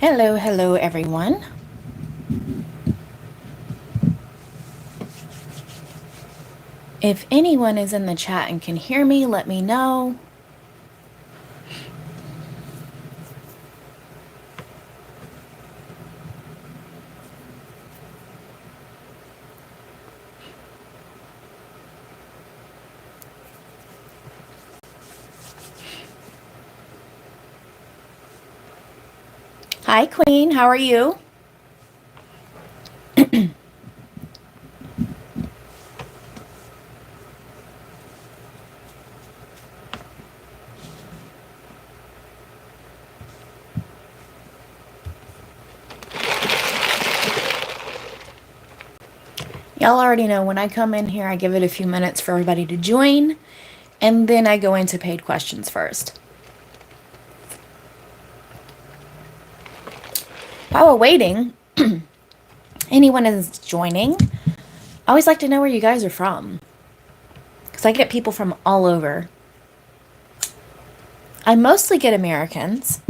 Hello, hello everyone. If anyone is in the chat and can hear me, let me know. Hi, Queen. How are you? Y'all already know when I come in here, I give it a few minutes for everybody to join, and then I go into paid questions first. While we're waiting, anyone is joining, I always like to know where you guys are from, because I get people from all over. I mostly get Americans,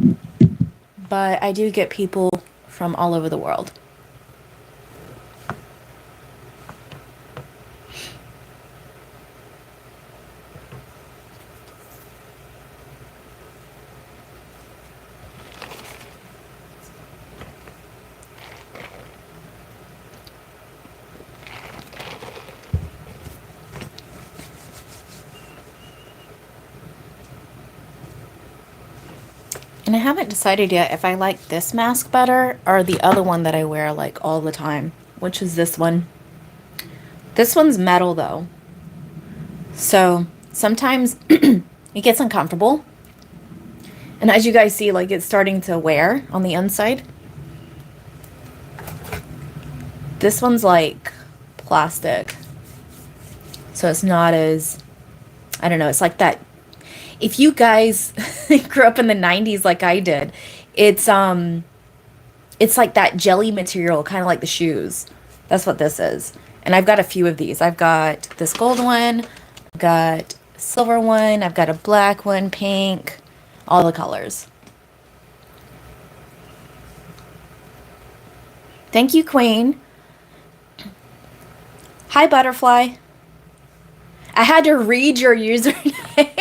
but I do get people from all over the world. And I haven't decided yet if I like this mask better or the other one that I wear like all the time, which is this one. This one's metal though. So sometimes it gets uncomfortable. And as you guys see, like it's starting to wear on the inside. This one's like plastic. So it's not as, I don't know, it's like that. If you guys grew up in the 90s like I did, it's like that jelly material, kind of like the shoes. That's what this is. And I've got a few of these. I've got this gold one, I've got a silver one, I've got a black one, pink, all the colors. Thank you, Queen. Hi, Butterfly. I had to read your username.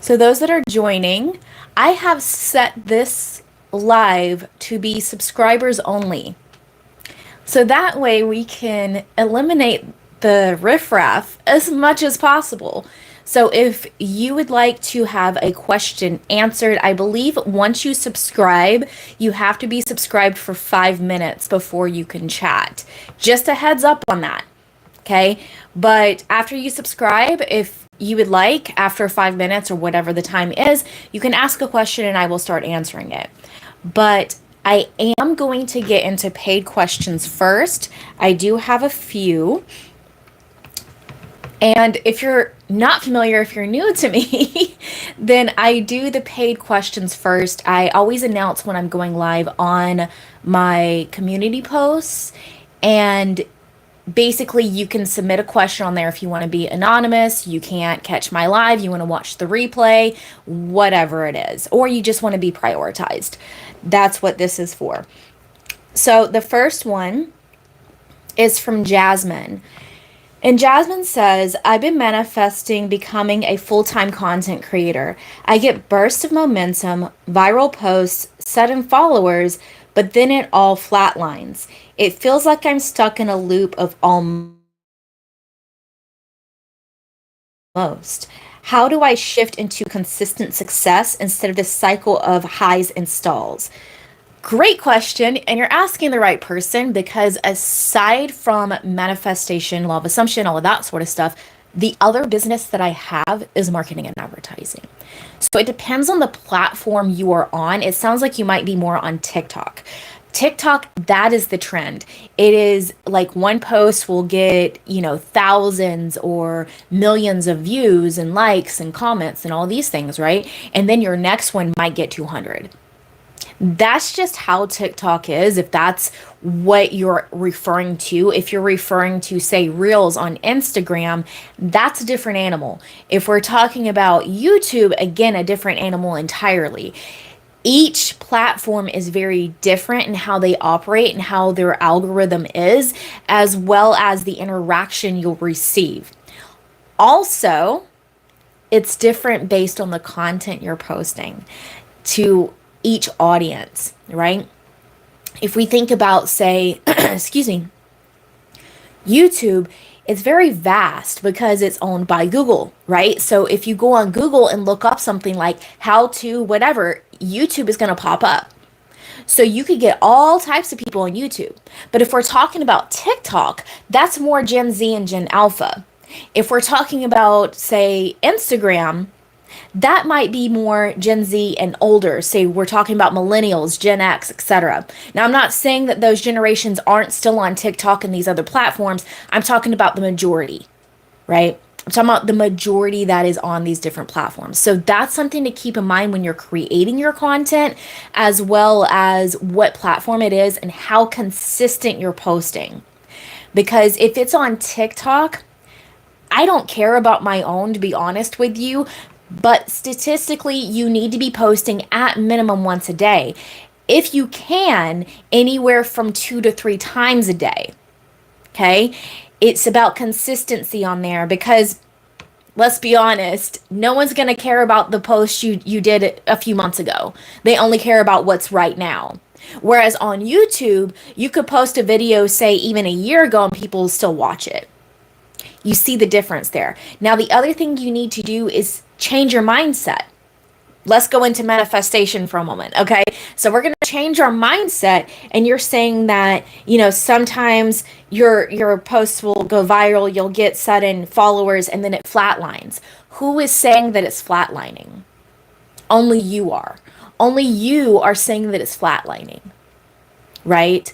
So those that are joining, I have set this live to be subscribers only. So that way we can eliminate the riffraff as much as possible. So if you would like to have a question answered, I believe once you subscribe, you have to be subscribed for 5 minutes before you can chat. Just a heads up on that. Okay. But after you subscribe, if you would like, after 5 minutes or whatever the time is, you can ask a question and I will start answering it. But I am going to get into paid questions first. I do have a few. And if you're not familiar, if you're new to me, then I do the paid questions first. I always announce when I'm going live on my community posts. And basically, you can submit a question on there if you want to be anonymous, you can't catch my live, you want to watch the replay, whatever it is, or you just want to be prioritized. That's what this is for. So the first one is from Jasmine. And Jasmine says, I've been manifesting becoming a full-time content creator. I get bursts of momentum, viral posts, sudden followers, but then it all flatlines. It feels like I'm stuck in a loop of almost. How do I shift into consistent success instead of this cycle of highs and stalls? Great question, and you're asking the right person because aside from manifestation, law of assumption, all of that sort of stuff, the other business that I have is marketing and advertising. So it depends on the platform you are on. It sounds like you might be more on TikTok. TikTok, that is the trend. It is like one post will get, thousands or millions of views and likes and comments and all these things, right? And then your next one might get 200. That's just how TikTok is. If that's what you're referring to, if you're referring to, say, Reels on Instagram, that's a different animal. If we're talking about YouTube, again, a different animal entirely. Each platform is very different in how they operate and how their algorithm is, as well as the interaction you'll receive. Also, it's different based on the content you're posting to each audience, right? If we think about, say, excuse me, YouTube, it's very vast because it's owned by Google, right? So if you go on Google and look up something like how to whatever, YouTube is going to pop up. So you could get all types of people on YouTube. But if we're talking about TikTok, that's more Gen Z and Gen Alpha. If we're talking about, say, Instagram, that might be more Gen Z and older. Say we're talking about millennials, Gen X, etc. Now, I'm not saying that those generations aren't still on TikTok and these other platforms. I'm talking about the majority, right? I'm talking about the majority that is on these different platforms. So that's something to keep in mind when you're creating your content, as well as what platform it is and how consistent you're posting. Because if it's on TikTok, I don't care about my own, to be honest with you, but statistically, you need to be posting at minimum once a day. If you can, anywhere from 2 to 3 times a day. Okay? It's about consistency on there because let's be honest, no one's going to care about the post you did a few months ago. They only care about what's right now. Whereas on YouTube, you could post a video, say, even a year ago, and people will still watch it. You see the difference there. Now, the other thing you need to do is change your mindset. Let's go into manifestation for a moment, okay? So we're going to change our mindset, and you're saying that, sometimes your posts will go viral, you'll get sudden followers, and then it flatlines. Who is saying that it's flatlining? Only you are. Only you are saying that it's flatlining, right?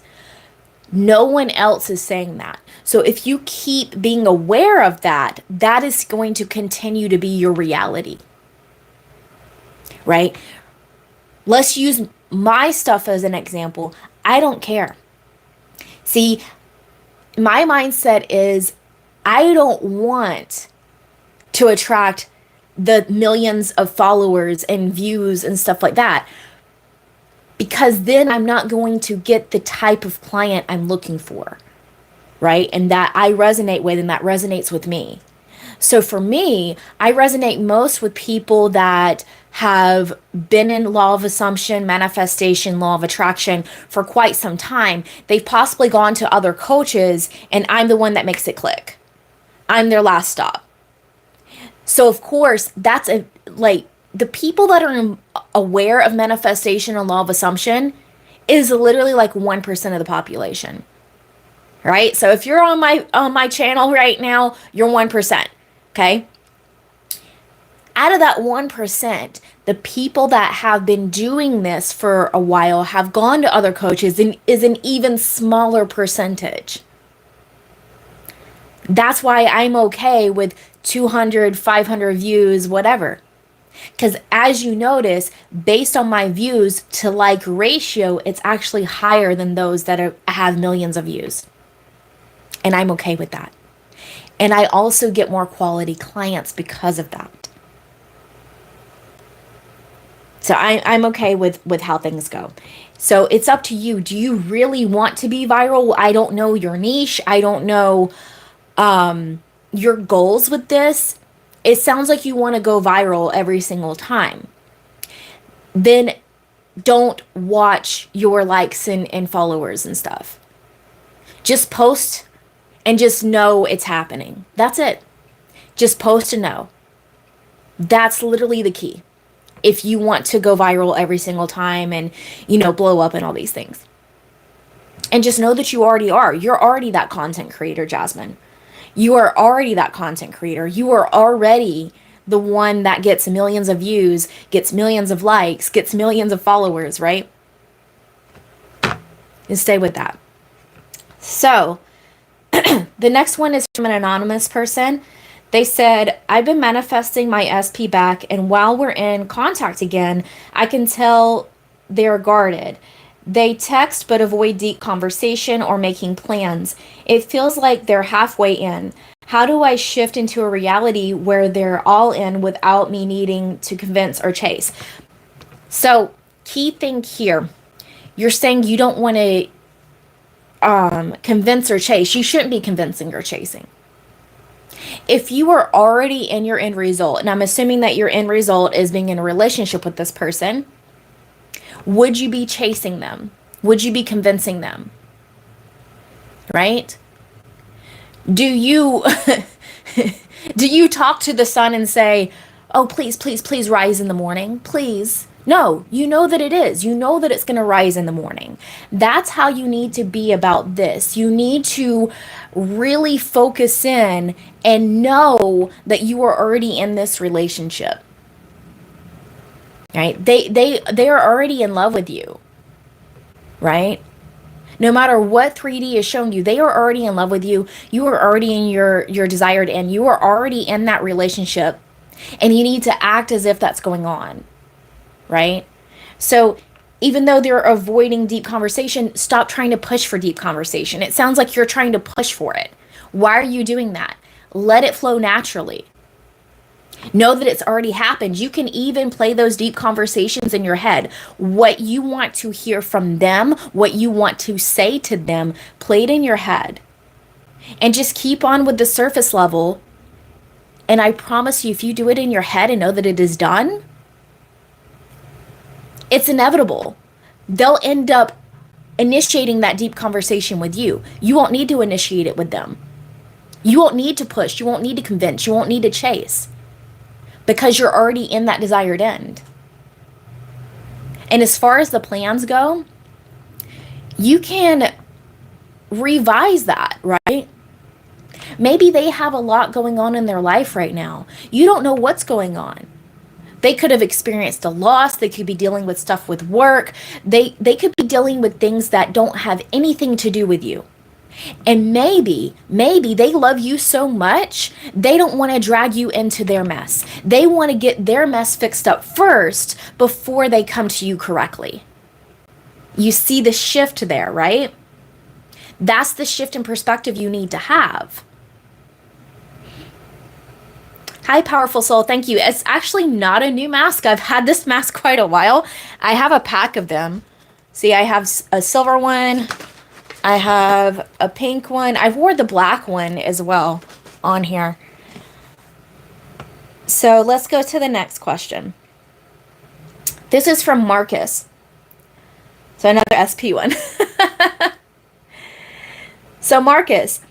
No one else is saying that. So if you keep being aware of that, that is going to continue to be your reality, right? Let's use my stuff as an example. I don't care. See, my mindset is I don't want to attract the millions of followers and views and stuff like that, because then I'm not going to get the type of client I'm looking for, right? And that I resonate with and that resonates with me. So for me, I resonate most with people that have been in law of assumption, manifestation, law of attraction for quite some time. They've possibly gone to other coaches, and I'm the one that makes it click. I'm their last stop. So of course, that's the people that are aware of manifestation and law of assumption is literally like 1% of the population, right? So if you're on my channel right now, you're 1%, okay? Out of that 1%, the people that have been doing this for a while have gone to other coaches and is an even smaller percentage. That's why I'm okay with 200, 500 views, whatever. Because as you notice, based on my views to like ratio, it's actually higher than those that have millions of views. And I'm okay with that. And I also get more quality clients because of that. So I'm okay with how things go. So it's up to you. Do you really want to be viral? I don't know your niche. I don't know your goals with this. It sounds like you want to go viral every single time. Then don't watch your likes and followers and stuff. Just post and just know it's happening. That's it. Just post and know. That's literally the key. If you want to go viral every single time and, blow up and all these things. And just know that you already are. You're already that content creator, Jasmine. You are already that content creator. You are already the one that gets millions of views, gets millions of likes, gets millions of followers, right? And stay with that. So, the next one is from an anonymous person. They said, I've been manifesting my SP back, and while we're in contact again, I can tell they're guarded. They text but avoid deep conversation or making plans. It feels like they're halfway in. How do I shift into a reality where they're all in without me needing to convince or chase? So, key thing here, you're saying you don't want to convince or chase. You shouldn't be convincing or chasing. If you are already in your end result, and I'm assuming that your end result is being in a relationship with this person, would you be chasing them? Would you be convincing them? Right? Do you do you talk to the sun and say, "Oh, please, please, please rise in the morning, please"? No, you know that it is. You know that it's going to rise in the morning. That's how you need to be about this. You need to really focus in and know that you are already in this relationship. Right? They are already in love with you. Right? No matter what 3D is showing you, they are already in love with you. You are already in your desired end. You are already in that relationship, and you need to act as if that's going on, right? So even though they're avoiding deep conversation, stop trying to push for deep conversation. It sounds like you're trying to push for it. Why are you doing that? Let it flow naturally. Know that it's already happened. You can even play those deep conversations in your head. What you want to hear from them, what you want to say to them, play it in your head. And just keep on with the surface level. And I promise you, if you do it in your head and know that it is done, it's inevitable. They'll end up initiating that deep conversation with you. You won't need to initiate it with them. You won't need to push. You won't need to convince. You won't need to chase. Because you're already in that desired end. And as far as the plans go, you can revise that, right? Maybe they have a lot going on in their life right now. You don't know what's going on. They could have experienced a loss. They could be dealing with stuff with work. They could be dealing with things that don't have anything to do with you. And maybe they love you so much, they don't want to drag you into their mess. They want to get their mess fixed up first before they come to you correctly. You see the shift there, right? That's the shift in perspective you need to have. Hi, powerful soul. Thank you. It's actually not a new mask. I've had this mask quite a while. I have a pack of them. See, I have a silver one. I have a pink one. I've wore the black one as well on here. So let's go to the next question. This is from Marcus. So another SP one. So Marcus,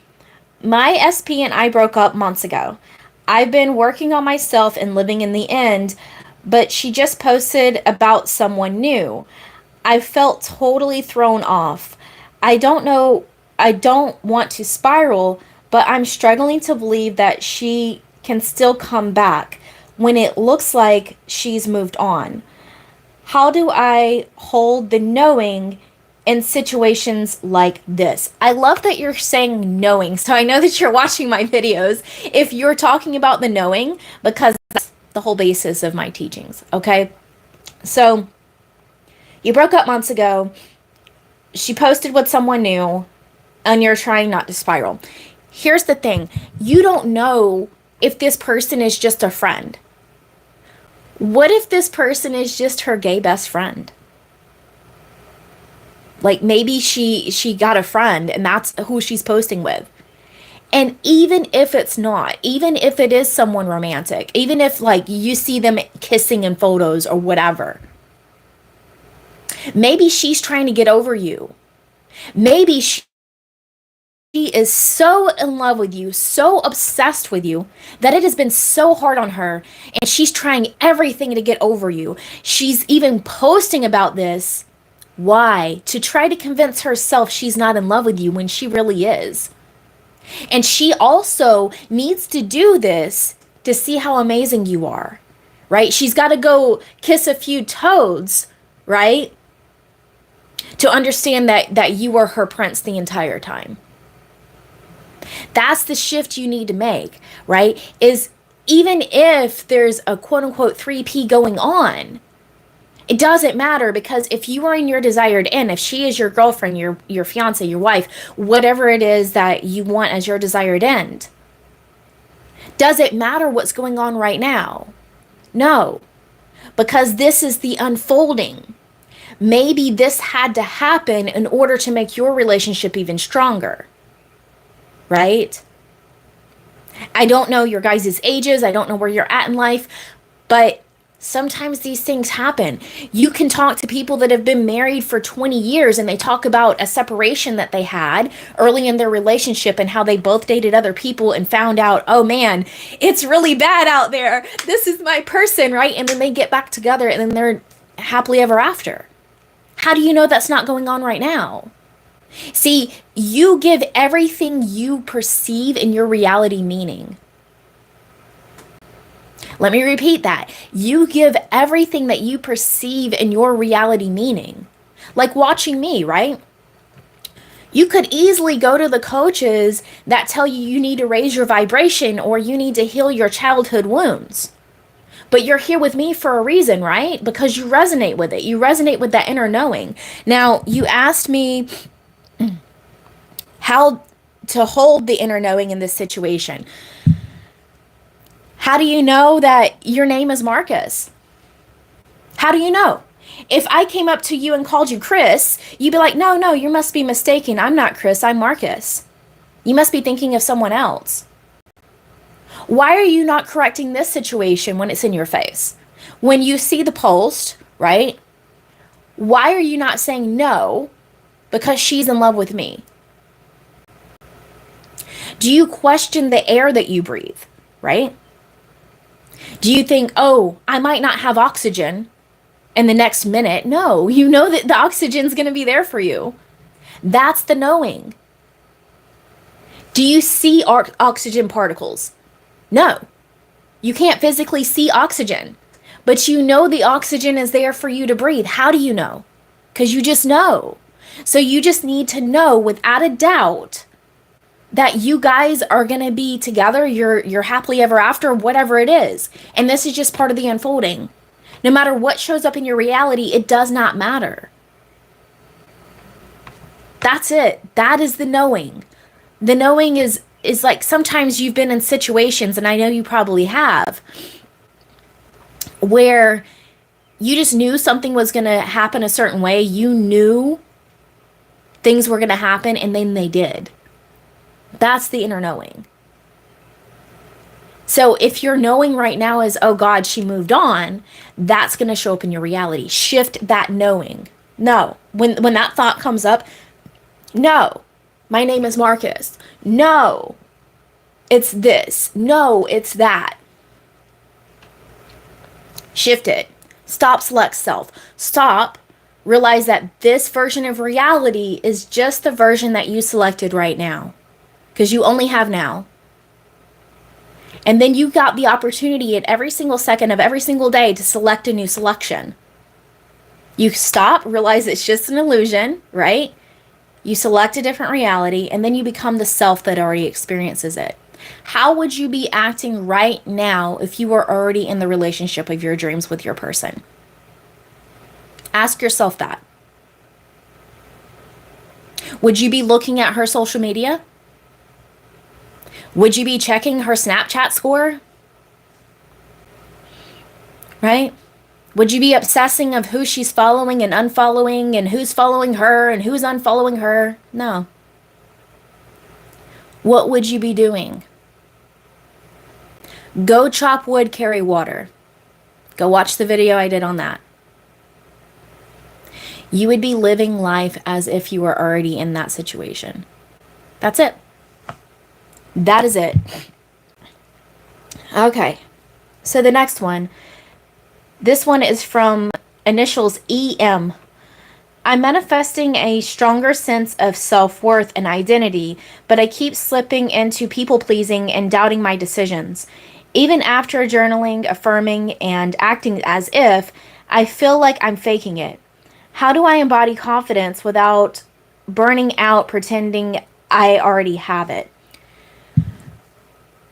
my SP and I broke up months ago. I've been working on myself and living in the end, but she just posted about someone new. I felt totally thrown off. I don't know, I don't want to spiral, but I'm struggling to believe that she can still come back when it looks like she's moved on. How do I hold the knowing in situations like this? I love that you're saying knowing, so I know that you're watching my videos if you're talking about the knowing, because that's the whole basis of my teachings, okay? So, you broke up months ago. She posted with someone new, and you're trying not to spiral. Here's the thing. You don't know if this person is just a friend. What if this person is just her gay best friend? Like maybe she got a friend and that's who she's posting with. And even if it's not, even if it is someone romantic, even if like you see them kissing in photos or whatever, maybe she's trying to get over you. Maybe she is so in love with you, so obsessed with you, that it has been so hard on her, and she's trying everything to get over you. She's even posting about this. Why? To try to convince herself she's not in love with you when she really is. And she also needs to do this to see how amazing you are, right? She's got to go kiss a few toads, right? To understand that you are her prince the entire time. That's the shift you need to make, right? Is even if there's a quote unquote 3P going on, It doesn't matter, because if you are in your desired end, if she is your girlfriend, your fiance, your wife, whatever it is that you want as your desired end, does it matter what's going on right now? No, because this is the unfolding. Maybe this had to happen in order to make your relationship even stronger, right? I don't know your guys' ages. I don't know where you're at in life, but sometimes these things happen. You can talk to people that have been married for 20 years and they talk about a separation that they had early in their relationship and how they both dated other people and found out, oh man, it's really bad out there. This is my person, right? And then they get back together and then they're happily ever after. How do you know that's not going on right now? See, you give everything you perceive in your reality meaning. Let me repeat that. You give everything that you perceive in your reality meaning. Like watching me, right? You could easily go to the coaches that tell you you need to raise your vibration or you need to heal your childhood wounds. But you're here with me for a reason, right? Because you resonate with it. You resonate with that inner knowing. Now, you asked me how to hold the inner knowing in this situation. How do you know that your name is Marcus? How do you know? If I came up to you and called you Chris, you'd be like, no, you must be mistaken. I'm not Chris, I'm Marcus. You must be thinking of someone else. Why are you not correcting this situation when it's in your face? When you see the post, right? Why are you not saying no because she's in love with me? Do you question the air that you breathe, right? Do you think, oh, I might not have oxygen in the next minute? No, you know that the oxygen's going to be there for you. That's the knowing. Do you see oxygen particles? No, you can't physically see oxygen, but you know the oxygen is there for you to breathe. How do you know? Because you just know. So you just need to know without a doubt that you guys are going to be together. You're happily ever after, whatever it is. And this is just part of the unfolding. No matter what shows up in your reality, it does not matter. That's it. That is the knowing. The knowing is like sometimes you've been in situations, and I know you probably have, where you just knew something was going to happen a certain way. You knew things were going to happen, and then they did. That's the inner knowing. So if your knowing right now is, oh God, she moved on, that's going to show up in your reality. Shift that knowing. No. When that thought comes up, no, my name is Marcus. No, it's this. No, it's that. Shift it. Stop select self. Stop. Realize that this version of reality is just the version that you selected right now. Because you only have now. And then you got the opportunity at every single second of every single day to select a new selection. You stop, realize it's just an illusion, right? You select a different reality, and then you become the self that already experiences it. How would you be acting right now if you were already in the relationship of your dreams with your person? Ask yourself that. Would you be looking at her social media? Would you be checking her Snapchat score? Right? Would you be obsessing of who she's following and unfollowing and who's following her and who's unfollowing her? No. What would you be doing? Go chop wood, carry water. Go watch the video I did on that. You would be living life as if you were already in that situation. That's it. That is it. Okay. So the next one. This one is from initials EM. I'm manifesting a stronger sense of self-worth and identity, but I keep slipping into people-pleasing and doubting my decisions. Even after journaling, affirming, and acting as if, I feel like I'm faking it. How do I embody confidence without burning out pretending I already have it?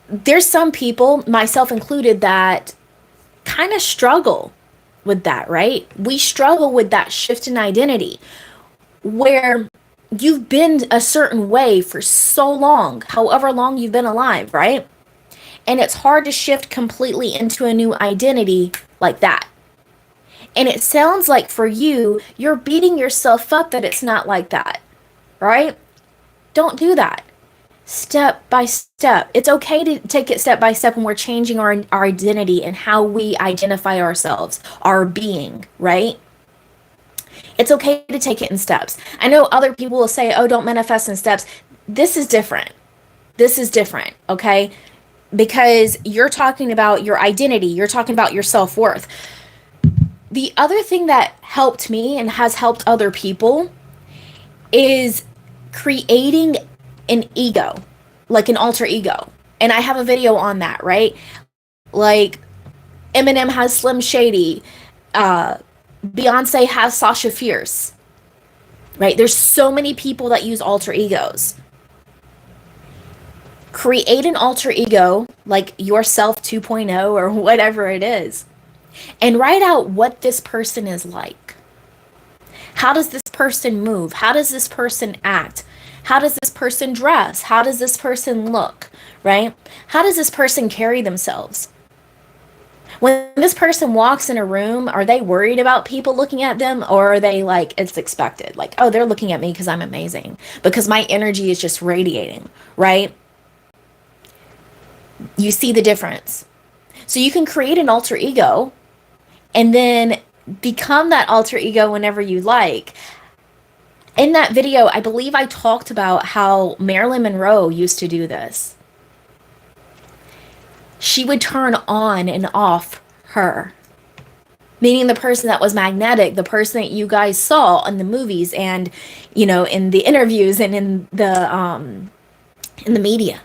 There's some people, myself included, that kind of struggle with that, right? We struggle with that shift in identity where you've been a certain way for so long, however long you've been alive, right? And it's hard to shift completely into a new identity like that. And it sounds like for you, you're beating yourself up that it's not like that, right? Don't do that. Step by step. It's okay to take it step by step when we're changing our identity and how we identify ourselves, our being, right? It's okay to take it in steps. I know other people will say, oh, don't manifest in steps. This is different. This is different, okay? Because you're talking about your identity, you're talking about your self-worth. The other thing that helped me and has helped other people is creating an ego, like an alter ego. And I have a video on that, right? Like Eminem has Slim Shady, Beyonce has Sasha Fierce, right? There's so many people that use alter egos. Create an alter ego, like yourself 2.0 or whatever it is, and write out what this person is like. How does this person move? How does this person act? How does this person dress? How does this person look, right? How does this person carry themselves? When this person walks in a room, are they worried about people looking at them, or are they like, it's expected? Like, oh, they're looking at me because I'm amazing, because my energy is just radiating, right? You see the difference. So you can create an alter ego and then become that alter ego whenever you like. In that video, I believe I talked about how Marilyn Monroe used to do this. She would turn on and off her, meaning the person that was magnetic, the person that you guys saw in the movies and, you know, in the interviews and in the media.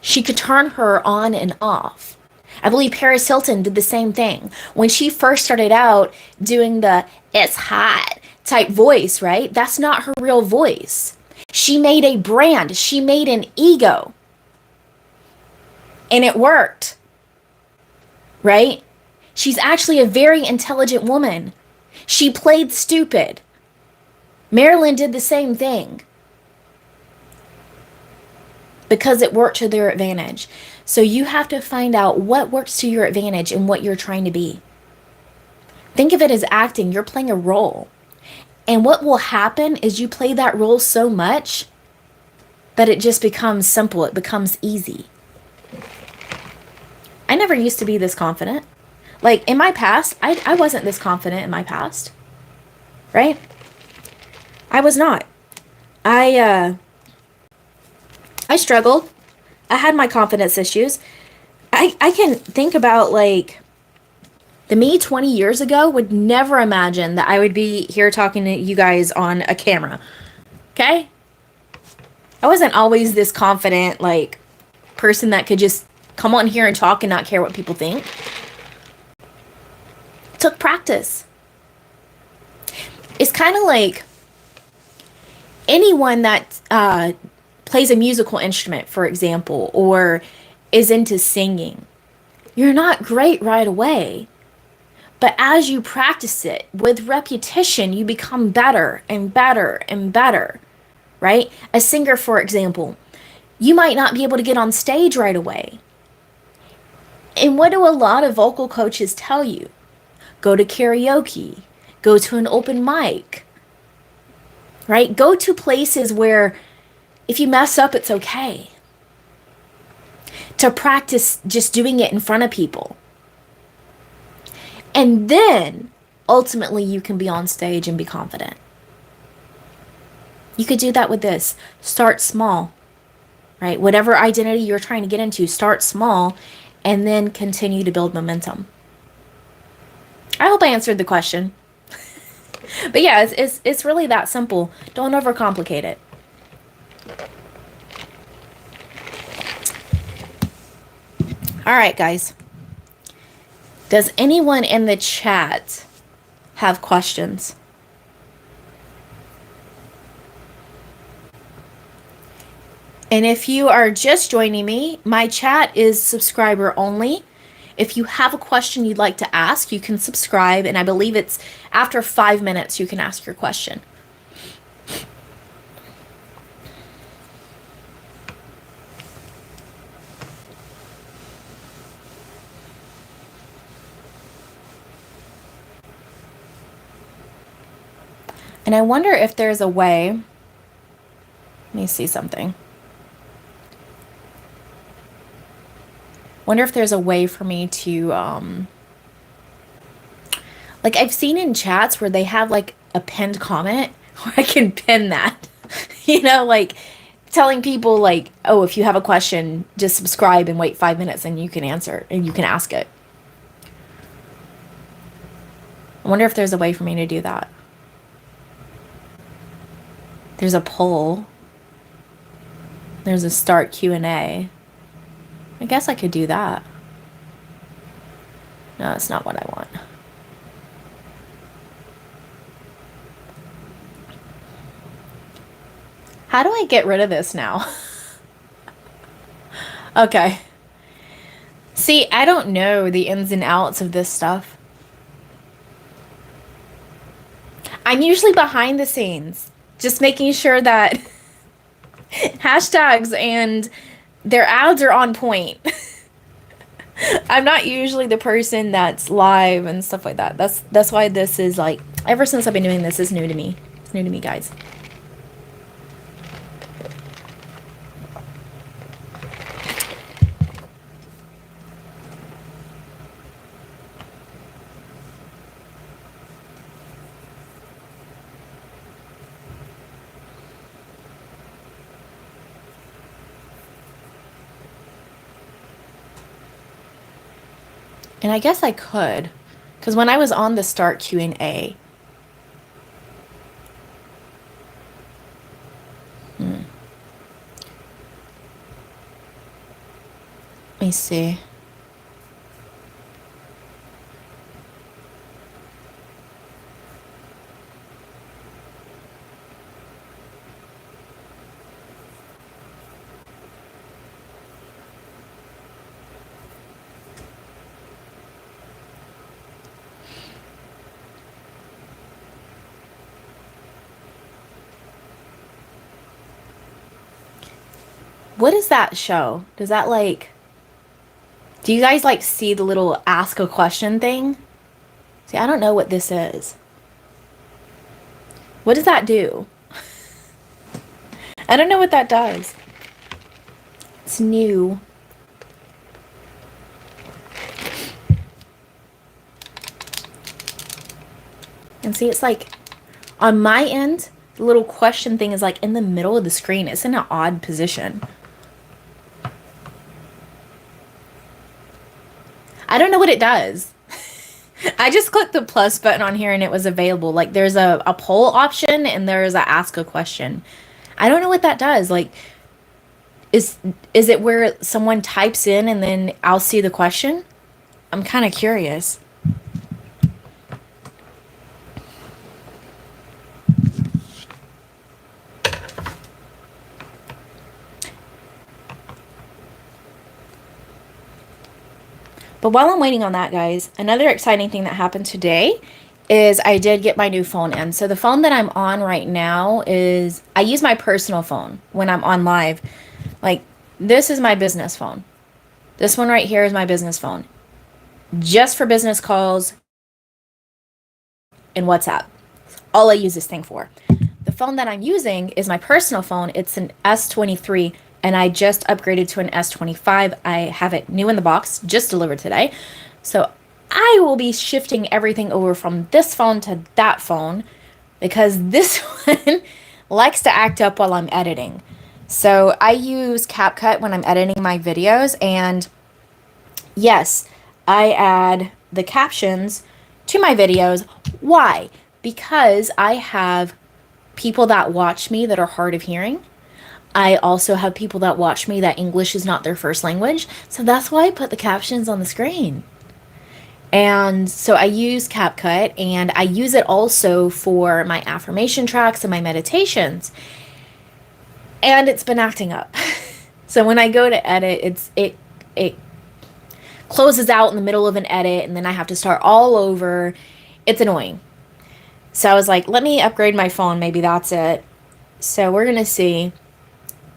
She could turn her on and off. I believe Paris Hilton did the same thing. When she first started out doing the "it's hot" type voice, right? That's not her real voice. She made a brand. She made an ego. And it worked. Right? She's actually a very intelligent woman. She played stupid. Marilyn did the same thing. Because it worked to their advantage. So you have to find out what works to your advantage and what you're trying to be. Think of it as acting. You're playing a role. And what will happen is you play that role so much that it just becomes simple. It becomes easy. I never used to be this confident. Like in my past, I wasn't this confident in my past. Right? I was not. I struggled. I had my confidence issues. I can think about like the me 20 years ago would never imagine that I would be here talking to you guys on a camera. Okay? I wasn't always this confident like person that could just come on here and talk and not care what people think. It took practice. It's kind of like anyone that plays a musical instrument, for example, or is into singing. You're not great right away. But as you practice it, with repetition, you become better and better and better, right? A singer, for example, you might not be able to get on stage right away. And what do a lot of vocal coaches tell you? Go to karaoke, go to an open mic, right? Go to places where if you mess up, it's okay. To practice just doing it in front of people. And then, ultimately, you can be on stage and be confident. You could do that with this. Start small, right? Whatever identity you're trying to get into, start small, and then continue to build momentum. I hope I answered the question. But yeah, it's really that simple. Don't overcomplicate it. All right, guys. Does anyone in the chat have questions? And if you are just joining me, my chat is subscriber only. If you have a question you'd like to ask, you can subscribe, and I believe it's after 5 minutes you can ask your question. And I wonder if there's a way, let me see something. Wonder if there's a way for me to, like I've seen in chats where they have like a pinned comment where I can pin that, like telling people like, oh, if you have a question, just subscribe and wait 5 minutes and you can answer and you can ask it. I wonder if there's a way for me to do that. There's a poll. There's a start Q&A. I guess I could do that. No, that's not what I want. How do I get rid of this now? Okay. See, I don't know the ins and outs of this stuff. I'm usually behind the scenes, just making sure that hashtags and their ads are on point. I'm not usually the person that's live and stuff like that. That's why this is like, ever since I've been doing this, is new to me. It's new to me, guys. And I guess I could, because when I was on the start Q&A, let me see. What does that show? Does that like, do you guys like see the little ask a question thing? See, I don't know what this is. What does that do? I don't know what that does. It's new. And see, it's like, on my end, the little question thing is like in the middle of the screen. It's in an odd position. I don't know what it does. I just clicked the plus button on here and it was available. Like there's a poll option and there's a ask a question. I don't know what that does. Like, is it where someone types in and then I'll see the question? I'm kind of curious. But while I'm waiting on that, guys, another exciting thing that happened today is I did get my new phone in. So the phone that I'm on right now is, I use my personal phone when I'm on live. Like, this is my business phone. This one right here is my business phone. Just for business calls and WhatsApp. All I use this thing for. The phone that I'm using is my personal phone. It's an S23. And I just upgraded to an S25. I have it new in the box, just delivered today. So I will be shifting everything over from this phone to that phone because this one likes to act up while I'm editing. So I use CapCut when I'm editing my videos. And yes, I add the captions to my videos. Why? Because I have people that watch me that are hard of hearing. I also have people that watch me that English is not their first language. So that's why I put the captions on the screen. And so I use CapCut and I use it also for my affirmation tracks and my meditations. And it's been acting up. So when I go to edit, it closes out in the middle of an edit and then I have to start all over. It's annoying. So I was like, let me upgrade my phone. Maybe that's it. So we're going to see.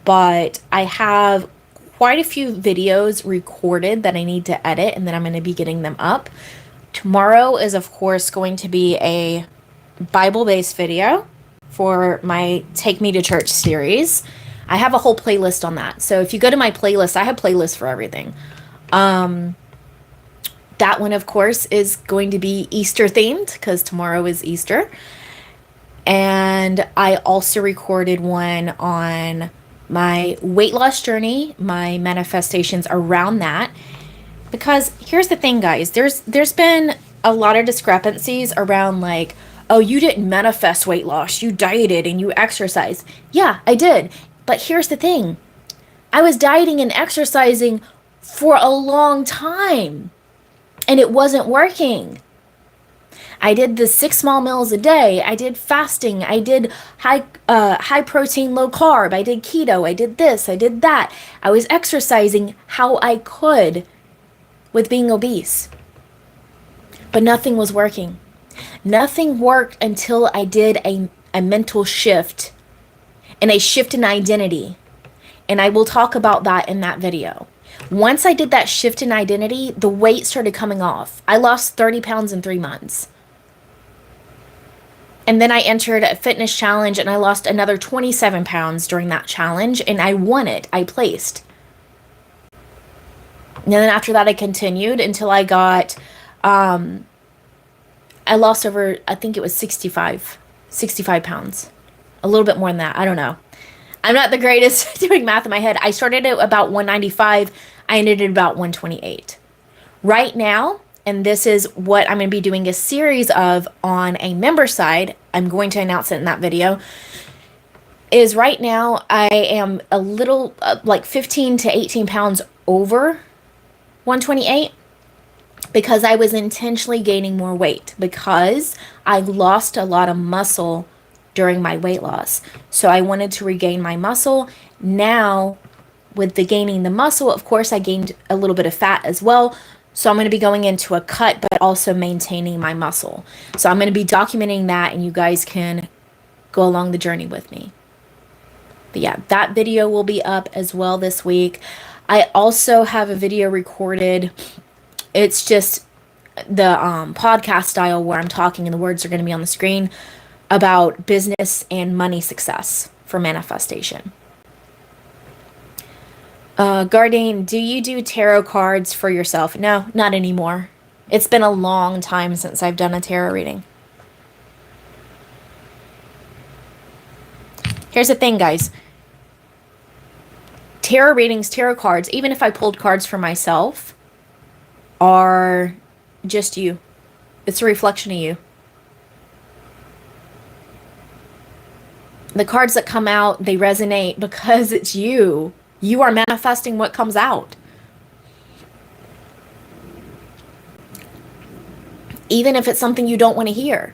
But I have quite a few videos recorded that I need to edit, and then I'm going to be getting them up. Tomorrow is, of course, going to be a Bible-based video for my Take Me to Church series. I have a whole playlist on that. So if you go to my playlist, I have playlists for everything. That one, of course, is going to be Easter themed because tomorrow is Easter. And I also recorded one on my weight loss journey, my manifestations around that. Because here's the thing, guys, there's been a lot of discrepancies around like, oh, you didn't manifest weight loss, you dieted and you exercised. Yeah, I did. But here's the thing. I was dieting and exercising for a long time and it wasn't working. I did the 6 small meals a day. I did fasting. I did high protein, low carb. I did keto. I did this. I did that. I was exercising how I could with being obese. But nothing was working. Nothing worked until I did a mental shift and a shift in identity. And I will talk about that in that video. Once I did that shift in identity, the weight started coming off. I lost 30 pounds in 3 months. And then I entered a fitness challenge and I lost another 27 pounds during that challenge and I won it. I placed. And then after that, I continued until I got, I lost over, I think it was 65 pounds. A little bit more than that. I don't know. I'm not the greatest doing math in my head. I started at about 195. I ended at about 128. Right now, and this is what I'm going to be doing a series of on a member side, I'm going to announce it in that video, is right now I am a little, like 15 to 18 pounds over 128 because I was intentionally gaining more weight because I lost a lot of muscle during my weight loss. So I wanted to regain my muscle. Now, with the gaining the muscle, of course, I gained a little bit of fat as well. So I'm going to be going into a cut, but also maintaining my muscle. So I'm going to be documenting that and you guys can go along the journey with me. But yeah, that video will be up as well this week. I also have a video recorded. It's just the podcast style where I'm talking and the words are going to be on the screen about business and money success for manifestation. Gardane, do you do tarot cards for yourself? No, not anymore. It's been a long time since I've done a tarot reading. Here's the thing, guys. Tarot readings, tarot cards, even if I pulled cards for myself, are just you. It's a reflection of you. The cards that come out, they resonate because it's you. You are manifesting what comes out. Even if it's something you don't want to hear.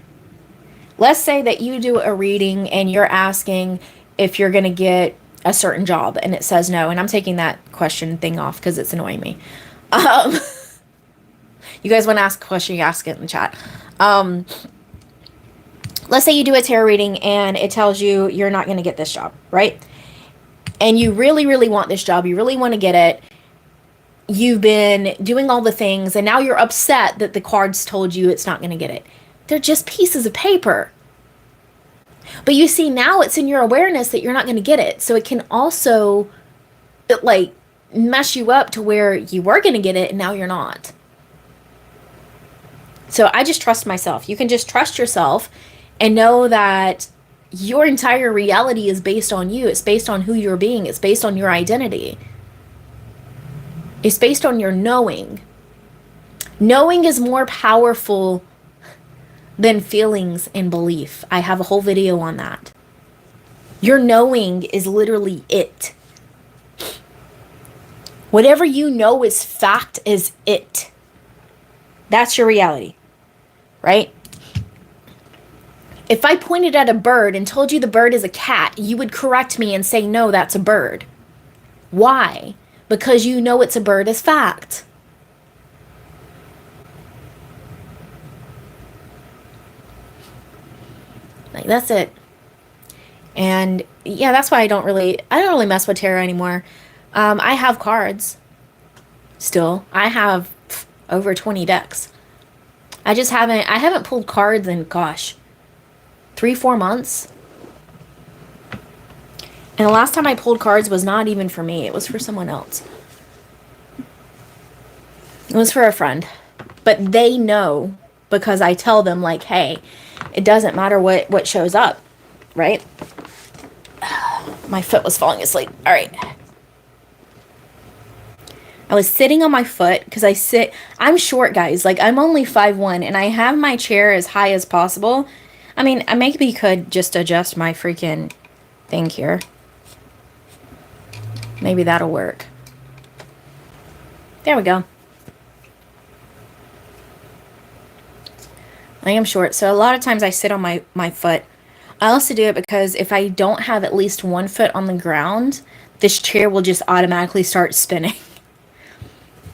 Let's say that you do a reading and you're asking if you're going to get a certain job and it says no. And I'm taking that question thing off because it's annoying me. You guys want to ask a question, you ask it in the chat. Let's say you do a tarot reading and it tells you you're not going to get this job, right? And you really, really want this job. You really want to get it. You've been doing all the things and now you're upset that the cards told you it's not going to get it. They're just pieces of paper. But you see, now it's in your awareness that you're not going to get it. So it can also like mess you up to where you were going to get it and now you're not. So I just trust myself. You can just trust yourself and know that your entire reality is based on you. It's based on who you're being. It's based on your identity. It's based on your knowing. Knowing is more powerful than feelings and belief. I have a whole video on that. Your knowing is literally it. Whatever you know is fact is it. That's your reality, right? If I pointed at a bird and told you the bird is a cat, you would correct me and say, no, that's a bird. Why? Because you know it's a bird as fact. Like, that's it. And yeah, that's why I don't really mess with tarot anymore. I have cards still. I have over 20 decks. I haven't pulled cards in, gosh, 3, 4 months. And the last time I pulled cards was not even for me. It was for someone else. It was for a friend. But they know because I tell them, like, hey, it doesn't matter what shows up, right? My foot was falling asleep. All right. I was sitting on my foot because I'm short, guys. Like, I'm only 5'1", and I have my chair as high as possible. I mean, I maybe could just adjust my freaking thing here. Maybe that'll work. There we go. I am short, so a lot of times I sit on my foot. I also do it because if I don't have at least one foot on the ground, this chair will just automatically start spinning.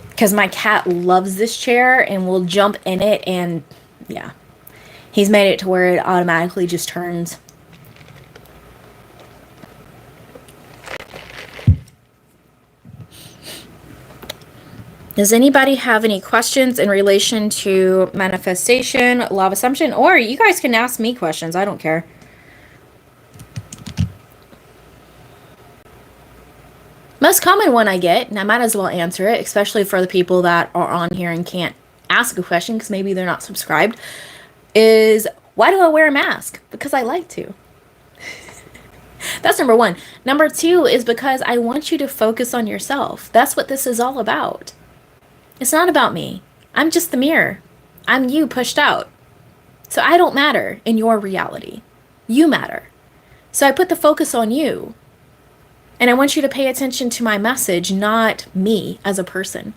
Because my cat loves this chair and will jump in it, and yeah. He's made it to where it automatically just turns. Does anybody have any questions in relation to manifestation, law of assumption? Or you guys can ask me questions. I don't care. Most common one I get, and I might as well answer it, especially for the people that are on here and can't ask a question because maybe they're not subscribed, is why do I wear a mask? Because I like to. That's number one. Number two is because I want you to focus on yourself. That's what this is all about. It's not about me. I'm just the mirror. I'm you pushed out. So I don't matter in your reality. You matter. So I put the focus on you. And I want you to pay attention to my message, not me as a person.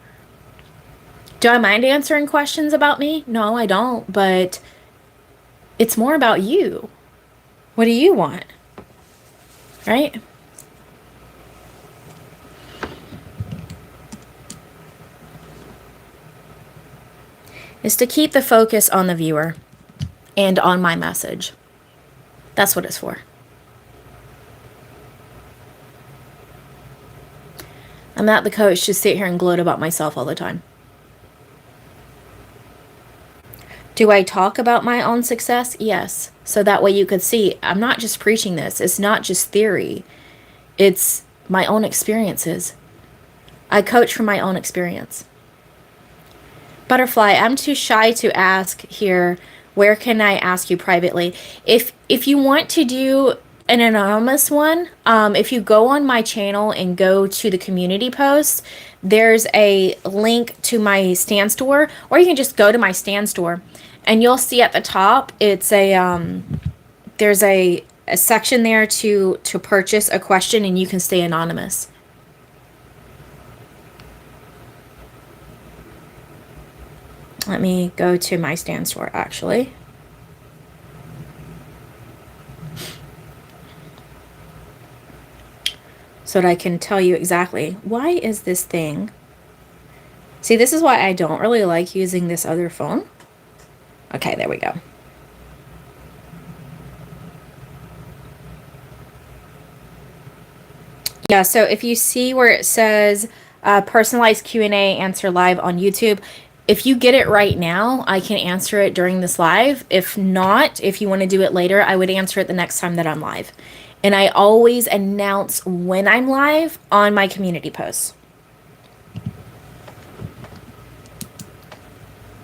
Do I mind answering questions about me? No, I don't. But it's more about you. What do you want? Right? Is to keep the focus on the viewer and on my message. That's what it's for. I'm not the coach to sit here and gloat about myself all the time. Do I talk about my own success? Yes. So that way you could see, I'm not just preaching this. It's not just theory. It's my own experiences. I coach from my own experience. Butterfly, I'm too shy to ask here. Where can I ask you privately? If you want to do an anonymous one, if you go on my channel and go to the community post, there's a link to my stand store, or you can just go to my stand store and you'll see at the top it's there's a section there to purchase a question, and you can stay anonymous. Let me go to my stand store actually. So that I can tell you exactly. Why is this thing? See, this is why I don't really like using this other phone. Okay, there we go. Yeah, so if you see where it says personalized Q&A answer live on YouTube, if you get it right now, I can answer it during this live. If not, if you want to do it later, I would answer it the next time that I'm live. And I always announce when I'm live on my community posts.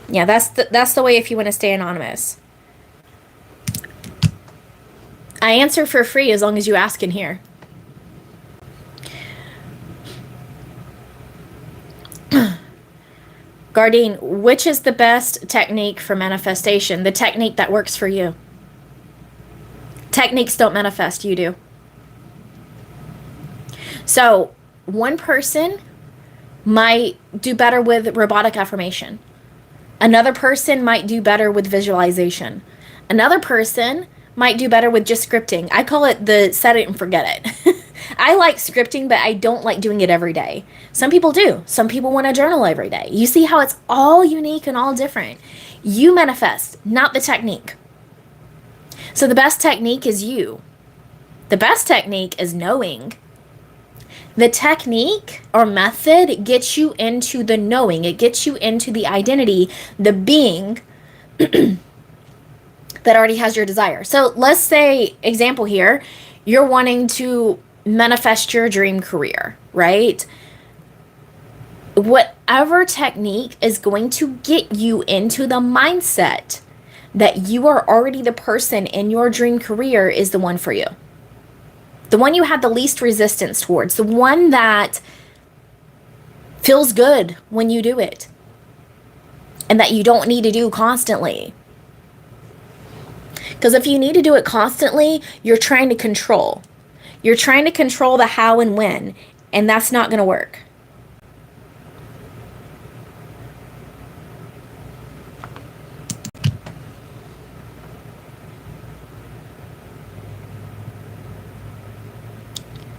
Yeah, that's the way if you want to stay anonymous. I answer for free as long as you ask in here. Gardine, which is the best technique for manifestation? The technique that works for you. Techniques don't manifest, you do. So one person might do better with robotic affirmation. Another person might do better with visualization. Another person might do better with just scripting. I call it the set it and forget it. I like scripting, but I don't like doing it every day. Some people do. Some people want to journal every day. You see how it's all unique and all different. You manifest, not the technique. So the best technique is you. The best technique is knowing. The technique or method gets you into the knowing. It gets you into the identity, the being that already has your desire. So let's say, example here, you're wanting to manifest your dream career, right? Whatever technique is going to get you into the mindset that you are already the person in your dream career is the one for you. The one you have the least resistance towards, the one that feels good when you do it and that you don't need to do constantly. Because if you need to do it constantly, you're trying to control. You're trying to control the how and when, and that's not going to work.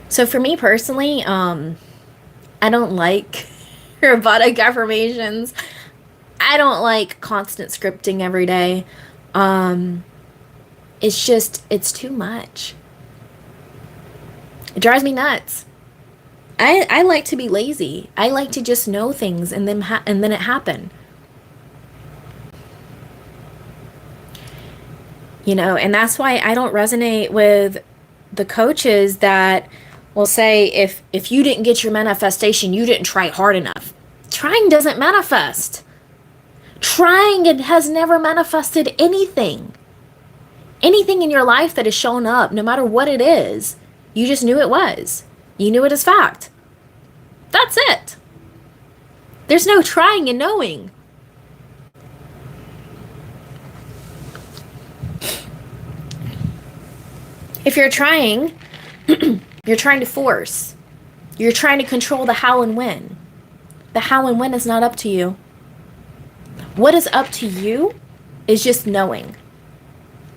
So for me personally, I don't like robotic affirmations. I don't like constant scripting every day. It's too much. It drives me nuts. I like to be lazy. I like to just know things and then it happen. And that's why I don't resonate with the coaches that will say if you didn't get your manifestation, you didn't try hard enough. Trying doesn't manifest. Trying has never manifested anything. Anything in your life that has shown up, no matter what it is, you just knew it was. You knew it as fact. That's it. There's no trying and knowing. If you're trying, you're trying to force. You're trying to control the how and when. The how and when is not up to you. What is up to you is just knowing.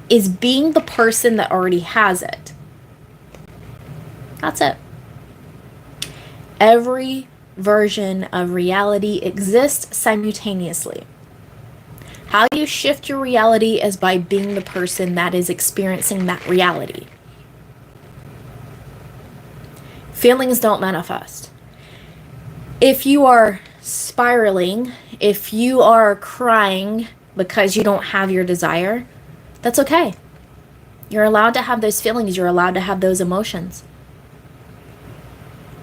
Is being the person that already has it. That's it. Every version of reality exists simultaneously. How you shift your reality is by being the person that is experiencing that reality. Feelings don't manifest. If you are spiraling, if you are crying because you don't have your desire, that's okay. You're allowed to have those feelings. You're allowed to have those emotions.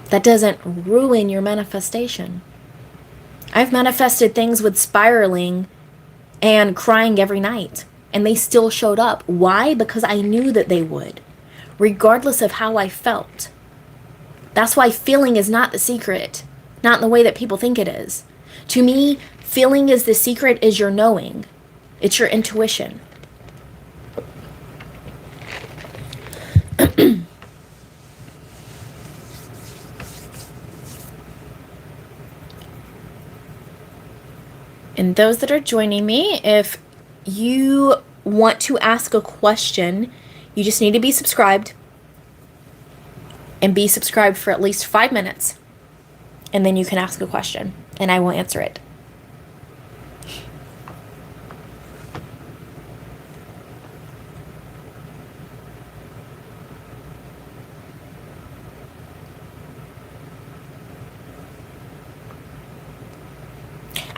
That doesn't ruin your manifestation. I've manifested things with spiraling and crying every night, and they still showed up. Why? Because I knew that they would, regardless of how I felt. That's why feeling is not the secret, not in the way that people think it is. To me, feeling is the secret, is your knowing. It's your intuition. And those that are joining me, if you want to ask a question, you just need to be subscribed. And be subscribed for at least 5 minutes. And then you can ask a question, and I will answer it.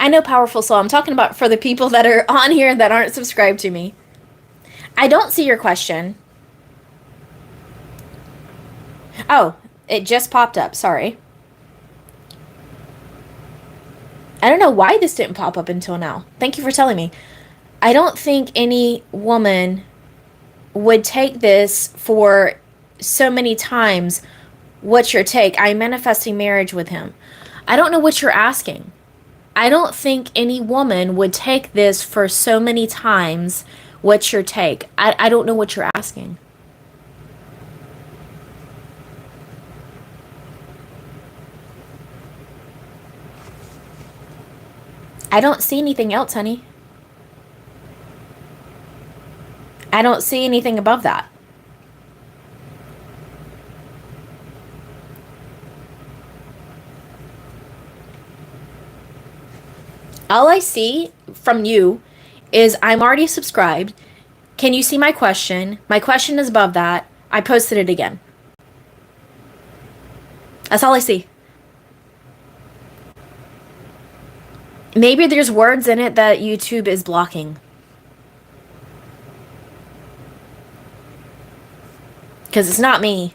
I know, powerful soul. I'm talking about for the people that are on here that aren't subscribed to me. I don't see your question. Oh, it just popped up. Sorry. I don't know why this didn't pop up until now. Thank you for telling me. I don't think any woman would take this for so many times. What's your take? I'm manifesting marriage with him. I don't know what you're asking. I don't think any woman would take this for so many times. What's your take? I don't know what you're asking. I don't see anything else, honey. I don't see anything above that. All I see from you is I'm already subscribed Can you see my question? My question is above that. I posted it again. That's all I see. Maybe there's words in it that YouTube is blocking. Because it's not me.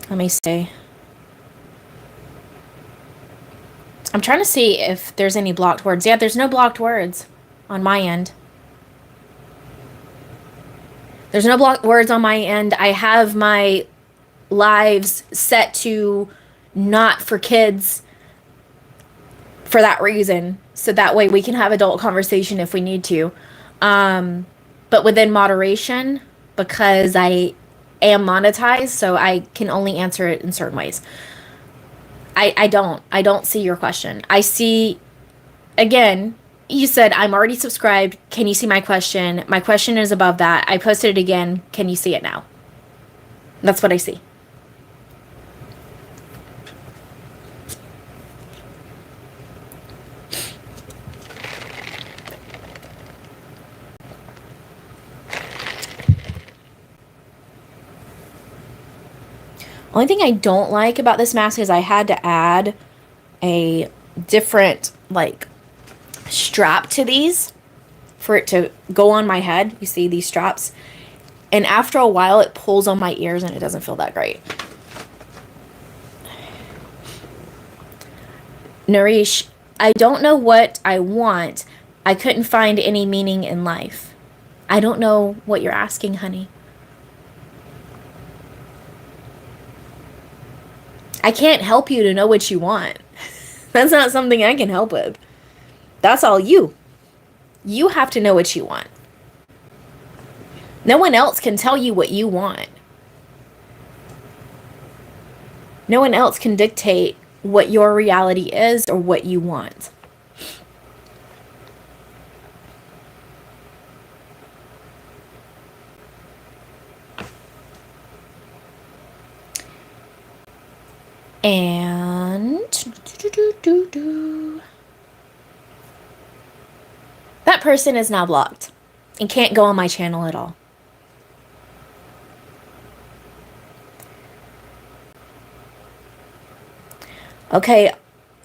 Let me see. I'm trying to see if there's any blocked words. Yeah, there's no blocked words on my end. There's no blocked words on my end. I have my lives set to not for kids for that reason. So that way we can have adult conversation if we need to. But within moderation, because I am monetized, so I can only answer it in certain ways. I don't see your question. I see, again, you said, I'm already subscribed. Can you see my question? My question is above that. I posted it again. Can you see it now? That's what I see. Only thing I don't like about this mask is I had to add a different, like, strap to these for it to go on my head. You see these straps? And after a while, it pulls on my ears and it doesn't feel that great. Nourish, I don't know what I want. I couldn't find any meaning in life. I don't know what you're asking, honey. I can't help you to know what you want. That's not something I can help with. That's all you. You have to know what you want. No one else can tell you what you want. No one else can dictate what your reality is or what you want. And that person is now blocked and can't go on my channel at all. Okay,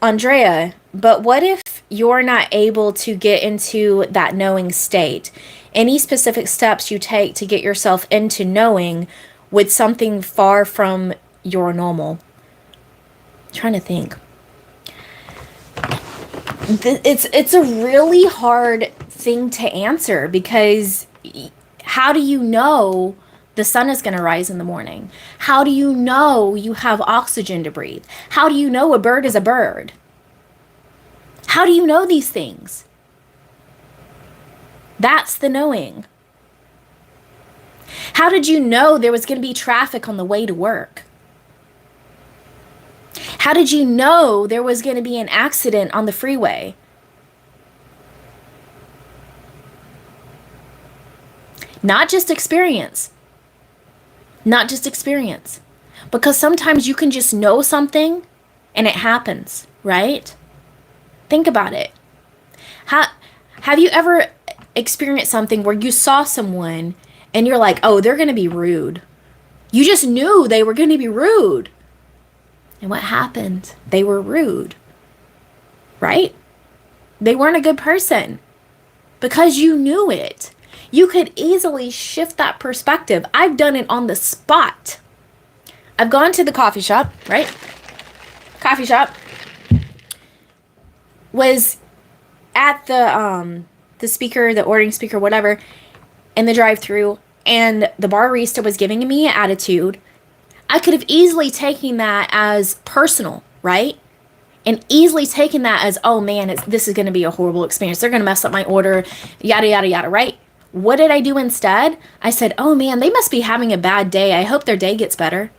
Andrea, but what if you're not able to get into that knowing state? Any specific steps you take to get yourself into knowing with something far from your normal? I'm trying to think. It's a really hard thing to answer because how do you know the sun is going to rise in the morning? How do you know you have oxygen to breathe? How do you know a bird is a bird? How do you know these things? That's the knowing. How did you know there was going to be traffic on the way to work? How did you know there was going to be an accident on the freeway? Not just experience. Not just experience. Because sometimes you can just know something and it happens, right? Think about it. Have you ever experienced something where you saw someone and you're like, oh, they're going to be rude? You just knew they were going to be rude. And what happened? They were rude, right? They weren't a good person because you knew it. You could easily shift that perspective. I've done it on the spot. I've gone to the coffee shop, right? Coffee shop. Was at the speaker, the ordering speaker, whatever, in the drive-thru, and the barista was giving me an attitude. I could have easily taken that as personal, right? And easily taken that as, oh man, this is going to be a horrible experience. They're going to mess up my order, yada, yada, yada, right? What did I do instead? I said, oh man, they must be having a bad day. I hope their day gets better.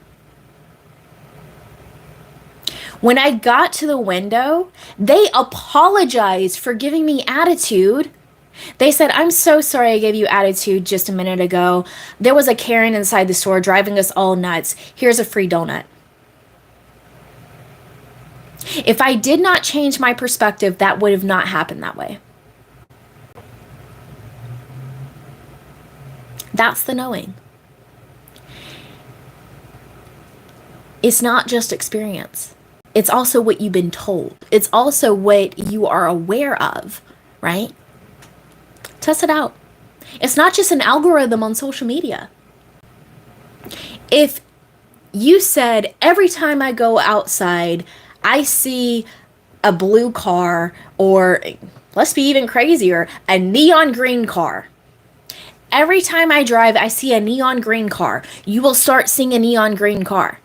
When I got to the window, they apologized for giving me attitude. They said, I'm so sorry I gave you attitude just a minute ago. There was a Karen inside the store driving us all nuts. Here's a free donut. If I did not change my perspective, that would have not happened that way. That's the knowing. It's not just experience. It's also what you've been told. It's also what you are aware of, right? Test it out. It's not just an algorithm on social media. If you said, every time I go outside, I see a blue car, or let's be even crazier, a neon green car. Every time I drive, I see a neon green car. You will start seeing a neon green car.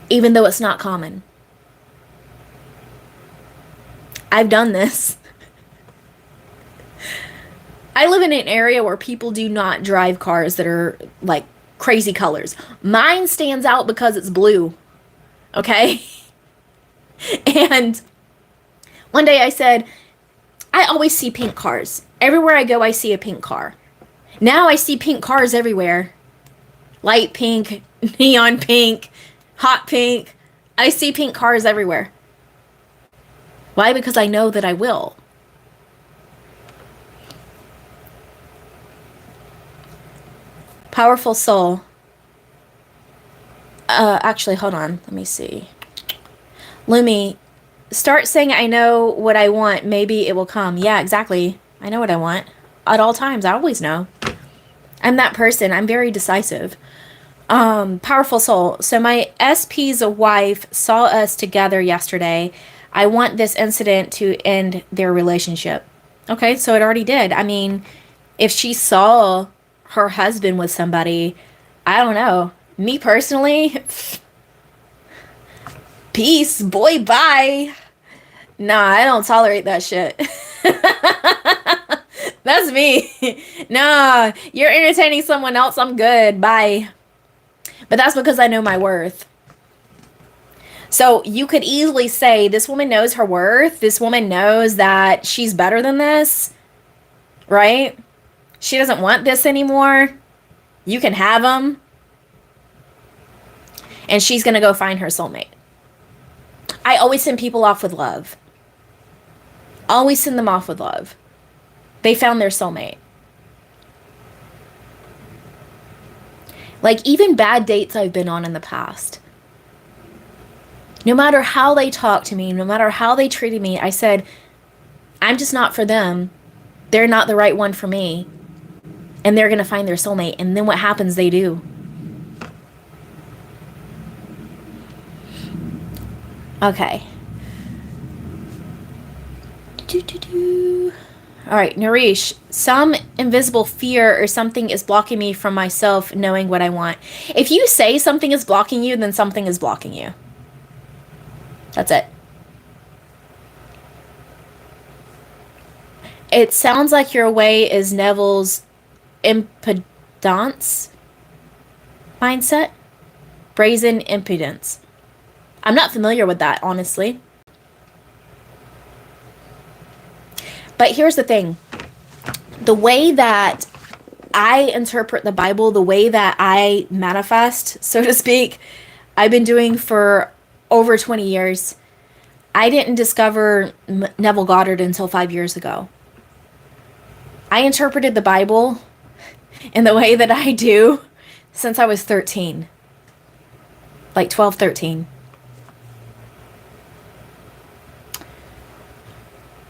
Even though it's not common. I've done this. I live in an area where people do not drive cars that are like crazy colors. Mine stands out because it's blue. Okay? And one day I said, I always see pink cars. Everywhere I go, I see a pink car. Now I see pink cars everywhere. Light pink, neon pink, hot pink. I see pink cars everywhere. Why? Because I know that I will. Powerful soul. Actually, hold on. Let me see. Lumi, start saying I know what I want. Maybe it will come. Yeah, exactly. I know what I want. At all times. I always know. I'm that person. I'm very decisive. Powerful soul. So my SP's wife saw us together yesterday. I want this incident to end their relationship. Okay, so it already did. I mean, if she saw her husband with somebody, I don't know. Me personally, peace, boy, bye. Nah, I don't tolerate that shit. That's me. Nah, you're entertaining someone else, I'm good, bye. But that's because I know my worth. So you could easily say, this woman knows her worth. This woman knows that she's better than this, right? She doesn't want this anymore. You can have him. And she's going to go find her soulmate. I always send people off with love. Always send them off with love. They found their soulmate. Like even bad dates I've been on in the past. No matter how they talked to me, no matter how they treated me, I said, I'm just not for them. They're not the right one for me. And they're going to find their soulmate. And then what happens? They do. Okay. All right, Nareesh. Some invisible fear or something is blocking me from myself knowing what I want. If you say something is blocking you, then something is blocking you. That's it. It sounds like your way is Neville's impedance mindset. Brazen impudence. I'm not familiar with that, honestly. But here's the thing. The way that I interpret the Bible, the way that I manifest, so to speak, I've been doing for over 20 years. I didn't discover Neville Goddard until 5 years ago. I interpreted the Bible in the way that I do since I was 13. Like 12, 13.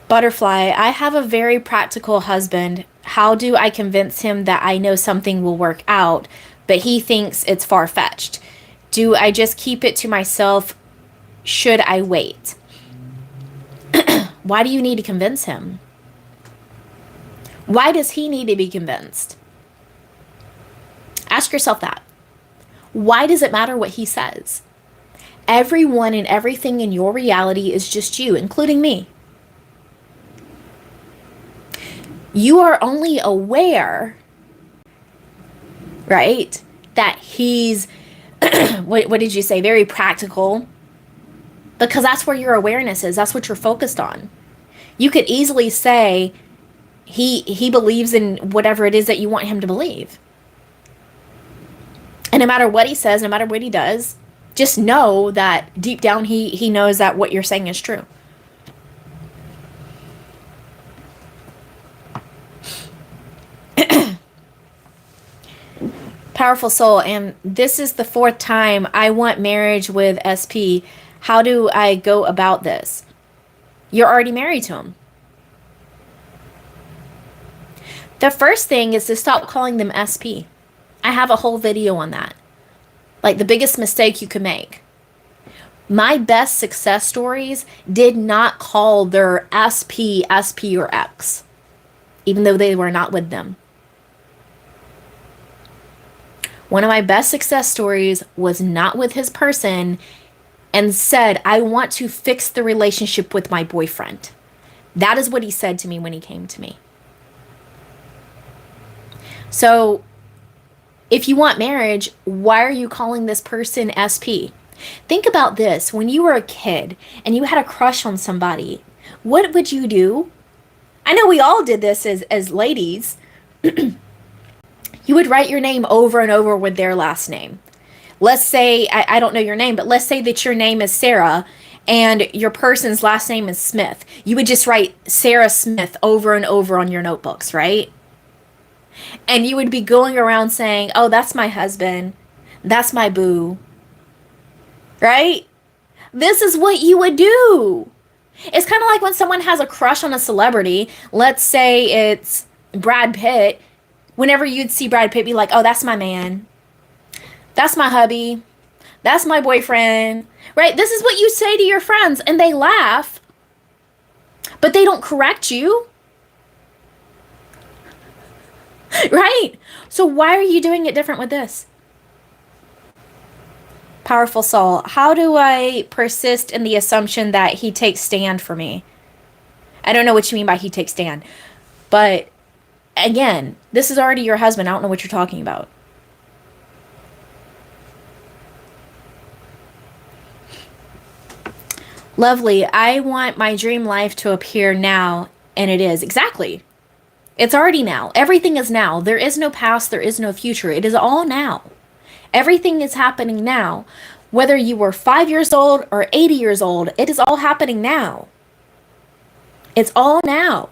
Butterfly, I have a very practical husband. How do I convince him that I know something will work out, but he thinks it's far-fetched? Do I just keep it to myself? Should I wait? Why do you need to convince him? Why does he need to be convinced? Ask yourself that. Why does it matter what he says? Everyone and everything in your reality is just you, including me. You are only aware, right, that he's, what did you say, very practical, because that's where your awareness is. That's what you're focused on. You could easily say he believes in whatever it is that you want him to believe. And no matter what he says, no matter what he does, Just know that deep down he knows that what you're saying is true. Powerful soul, and this is the fourth time I want marriage with SP. How do I go about this? You're already married to him. The first thing is to stop calling them SP. I have a whole video on that. Like the biggest mistake you could make. My best success stories did not call their SP, or X, even though they were not with them. One of my best success stories was not with his person and said, I want to fix the relationship with my boyfriend. That is what he said to me when he came to me. So, if you want marriage, why are you calling this person SP? Think about this. When you were a kid and you had a crush on somebody, what would you do? I know we all did this as ladies. You would write your name over and over with their last name. Let's say, I don't know your name, but let's say that your name is Sarah and your person's last name is Smith. You would just write Sarah Smith over and over on your notebooks, right? And you would be going around saying, oh, that's my husband. That's my boo. Right? This is what you would do. It's kind of like when someone has a crush on a celebrity. Let's say it's Brad Pitt. Whenever you'd see Brad Pitt, be like, oh, that's my man. That's my hubby. That's my boyfriend. Right? This is what you say to your friends, and they laugh. But they don't correct you. Right? So why are you doing it different with this? Powerful soul. How do I persist in the assumption that he takes stand for me? I don't know what you mean by he takes stand. But again, this is already your husband. I don't know what you're talking about. Lovely. I want my dream life to appear now, and it is. Exactly. It's already now. Everything is now. There is no past. There is no future. It is all now. Everything is happening now. Whether you were 5 years old or 80 years old, it is all happening now. It's all now.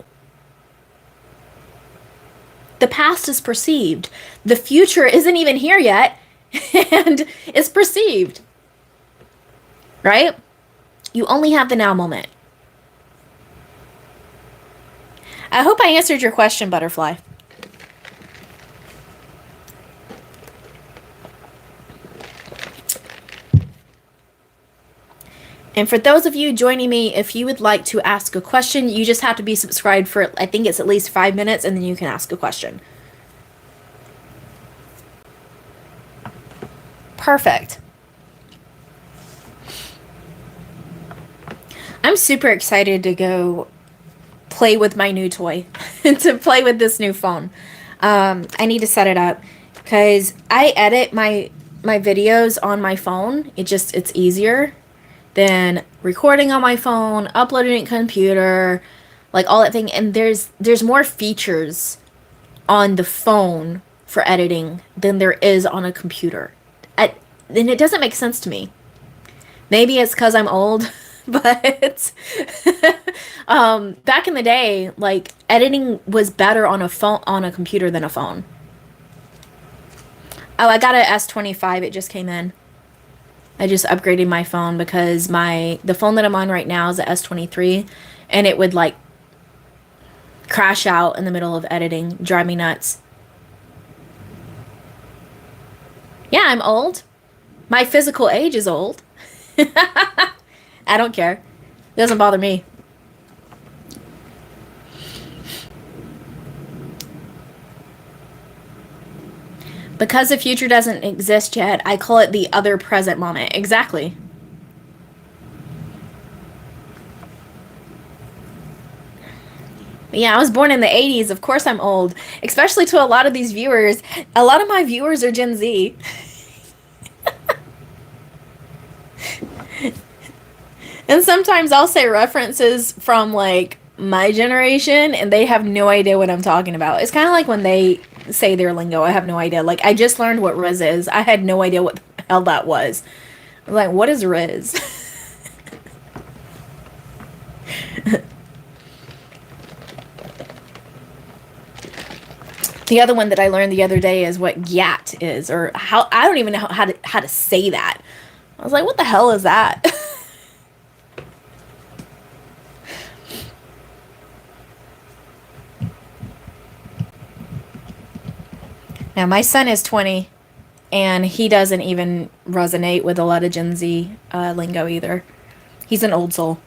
The past is perceived. The future isn't even here yet, and is perceived. Right? You only have the now moment. I hope I answered your question, Butterfly. And for those of you joining me, if you would like to ask a question, you just have to be subscribed for, I think it's at least 5 minutes, and then you can ask a question. Perfect. I'm super excited to go play with my new toy, to play with this new phone. I need to set it up because I edit my videos on my phone. It's easier than recording on my phone, uploading it to computer, like all that thing. And there's more features on the phone for editing than there is on a computer. And it doesn't make sense to me. Maybe it's because I'm old. But back in the day, like, editing was better on a computer than a phone. Oh, I got an S25. It just came in. I just upgraded my phone because the phone that I'm on right now is a S23, and it would like crash out in the middle of editing, drive me nuts. Yeah, I'm old. My physical age is old. I don't care. It doesn't bother me. Because the future doesn't exist yet, I call it the other present moment. Exactly. But yeah, I was born in the 80s. Of course I'm old. Especially to a lot of these viewers. A lot of my viewers are Gen Z. And sometimes I'll say references from, like, my generation, and they have no idea what I'm talking about. It's kind of like when they say their lingo. I have no idea. Like, I just learned what Riz is. I had no idea what the hell that was. Like, what is Riz? The other one that I learned the other day is what GAT is, or how, I don't even know how to say that. I was like, what the hell is that? Now, my son is 20, and he doesn't even resonate with a lot of Gen Z lingo either. He's an old soul.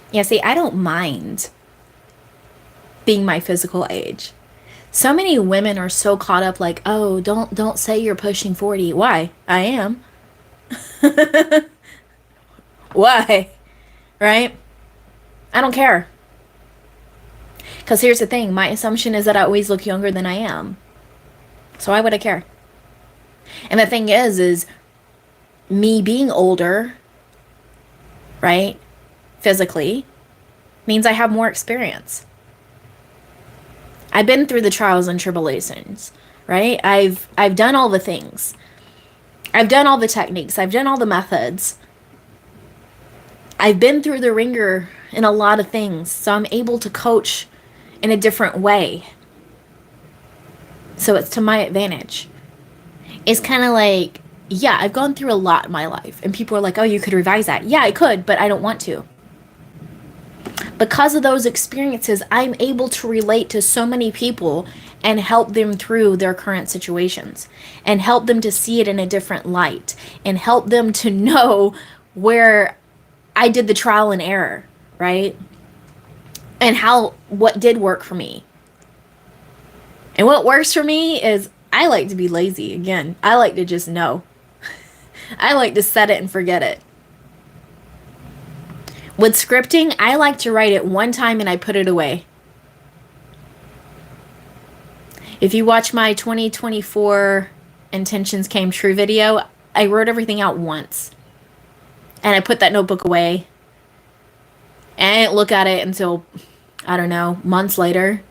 Yeah, see, I don't mind being my physical age. So many women are so caught up like, "Oh, don't say you're pushing 40." Why? I am. Why? Right? I don't care. Cuz here's the thing, my assumption is that I always look younger than I am. So why would I care? And the thing is me being older, right? Physically means I have more experience. I've been through the trials and tribulations, right? I've done all the things. I've done all the techniques. I've done all the methods. I've been through the ringer in a lot of things, so I'm able to coach in a different way. So it's to my advantage. It's kind of like, yeah, I've gone through a lot in my life, and people are like, "Oh, you could revise that." Yeah, I could, but I don't want to. Because of those experiences, I'm able to relate to so many people and help them through their current situations and help them to see it in a different light and help them to know where I did the trial and error, right? And how what did work for me. And what works for me is I like to be lazy again. I like to just know. I like to set it and forget it. With scripting, I like to write it one time and I put it away. If you watch my 2024 Intentions Came True video, I wrote everything out once. And I put that notebook away. And I didn't look at it until, I don't know, months later.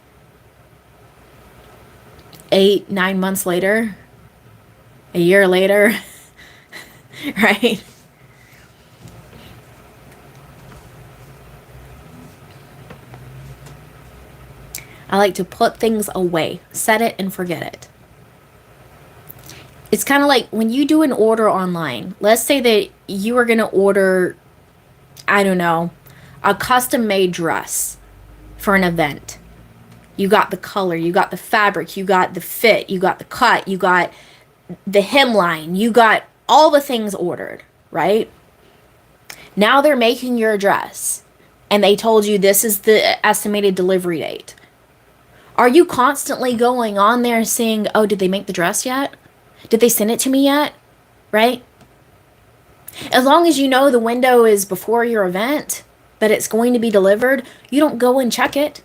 8, 9 months later. A year later. Right? I like to put things away, set it and forget it. It's kind of like when you do an order online. Let's say that you are going to order, I don't know, a custom made dress for an event. You got the color, you got the fabric, you got the fit, you got the cut, you got the hemline, you got all the things ordered, right? Now they're making your dress and they told you this is the estimated delivery date. Are you constantly going on there seeing, oh, did they make the dress yet? Did they send it to me yet? Right? As long as you know the window is before your event, that it's going to be delivered, you don't go and check it.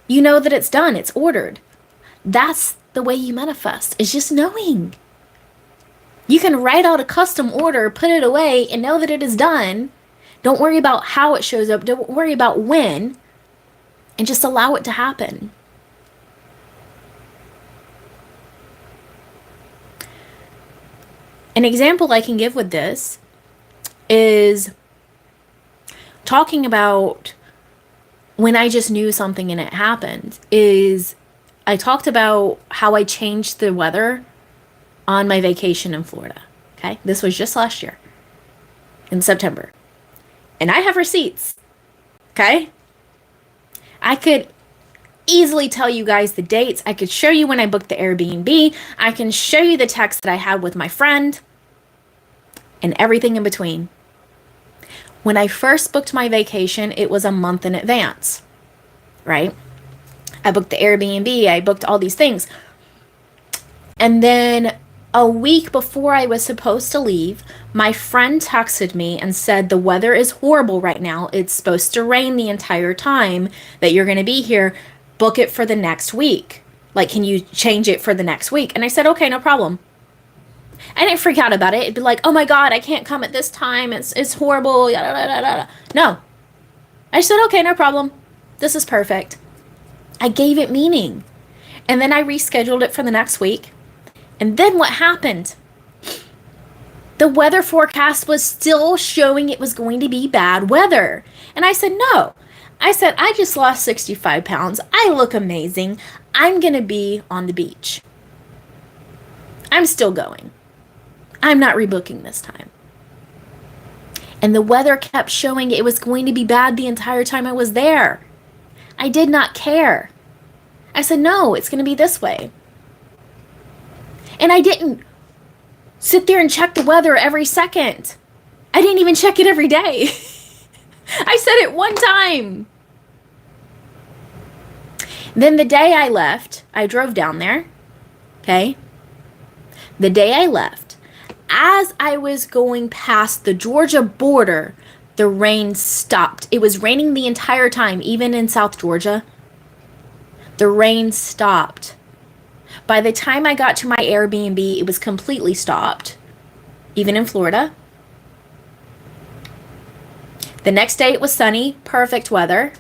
You know that it's done, it's ordered. That's the way you manifest, is just knowing. You can write out a custom order, put it away, and know that it is done. Don't worry about how it shows up. Don't worry about when. And just allow it to happen. An example I can give with this is talking about when I just knew something and it happened, is I talked about how I changed the weather on my vacation in Florida. Okay? This was just last year in September. And I have receipts. Okay? I could easily tell you guys the dates. I could show you when I booked the Airbnb. I can show you the text that I had with my friend and everything in between. When I first booked my vacation, it was a month in advance, right? I booked the Airbnb. I booked all these things. And then a week before I was supposed to leave, my friend texted me and said, the weather is horrible right now. It's supposed to rain the entire time that you're going to be here. Book it for the next week. Like, can you change it for the next week? And I said, okay, no problem. I didn't freak out about it. It'd be like, oh my God, I can't come at this time. It's horrible. Yada, yada, yada. No. I said, okay, no problem. This is perfect. I gave it meaning. And then I rescheduled it for the next week. And then what happened? The weather forecast was still showing it was going to be bad weather. And I said, no. I said, I just lost 65 pounds. I look amazing. I'm going to be on the beach. I'm still going. I'm not rebooking this time. And the weather kept showing it was going to be bad the entire time I was there. I did not care. I said, no, it's going to be this way. And I didn't sit there and check the weather every second. I didn't even check it every day. I said it one time. Then the day I left, I drove down there. Okay. The day I left, as I was going past the Georgia border, the rain stopped. It was raining the entire time, even in South Georgia. The rain stopped. By the time I got to my Airbnb, it was completely stopped, even in Florida. The next day it was sunny, perfect weather,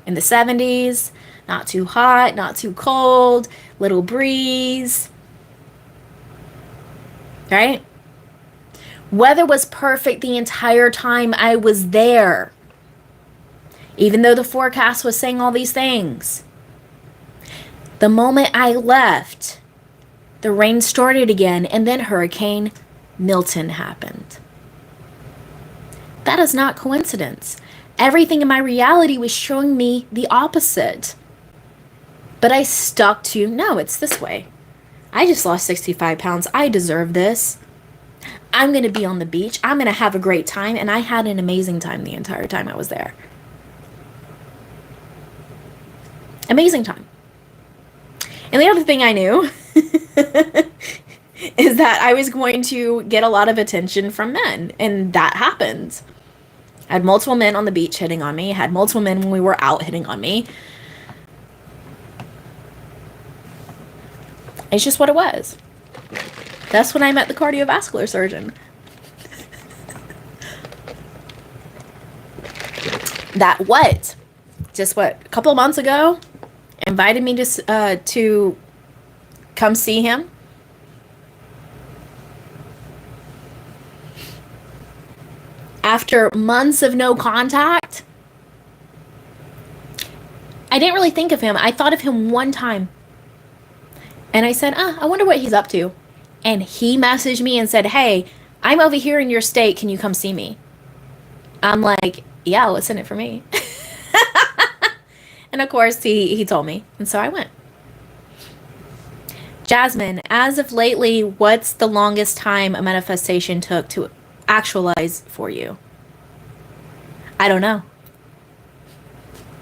in the 70s, not too hot, not too cold, little breeze, right? Weather was perfect the entire time I was there, even though the forecast was saying all these things. The moment I left, the rain started again, and then Hurricane Milton happened. That is not coincidence. Everything in my reality was showing me the opposite. But I stuck to, no, it's this way. I just lost 65 pounds. I deserve this. I'm going to be on the beach. I'm going to have a great time. And I had an amazing time the entire time I was there. Amazing time. And the other thing I knew is that I was going to get a lot of attention from men. And that happened. I had multiple men on the beach hitting on me. I had multiple men when we were out hitting on me. It's just what it was. That's when I met the cardiovascular surgeon. That what? Just what? A couple of months ago, invited me to come see him. After months of no contact, I didn't really think of him. I thought of him one time. And I said, I wonder what he's up to. And he messaged me and said, hey, I'm over here in your state. Can you come see me? I'm like, yeah, what's in it for me? And of course, he told me. And so I went. Jasmine, as of lately, what's the longest time a manifestation took to actualize for you? I don't know.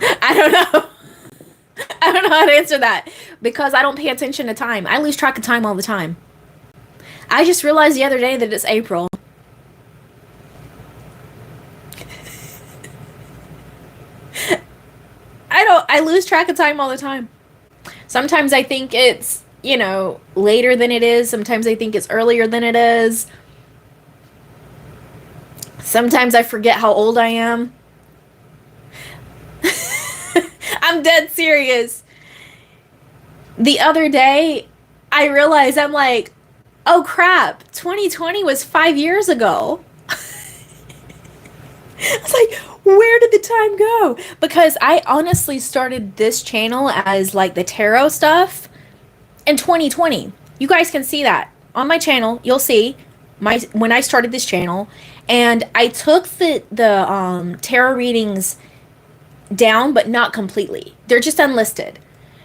I don't know. I don't know how to answer that because I don't pay attention to time. I lose track of time all the time. I just realized the other day that it's April. I lose track of time all the time. Sometimes I think it's, later than it is. Sometimes I think it's earlier than it is. Sometimes I forget how old I am. I'm dead serious. The other day, I realized I'm like, oh crap, 2020 was 5 years ago. I was like, where did the time go? Because I honestly started this channel as like the tarot stuff in 2020. You guys can see that on my channel. You'll see when I started this channel, and I took the tarot readings down, but not completely. They're just unlisted.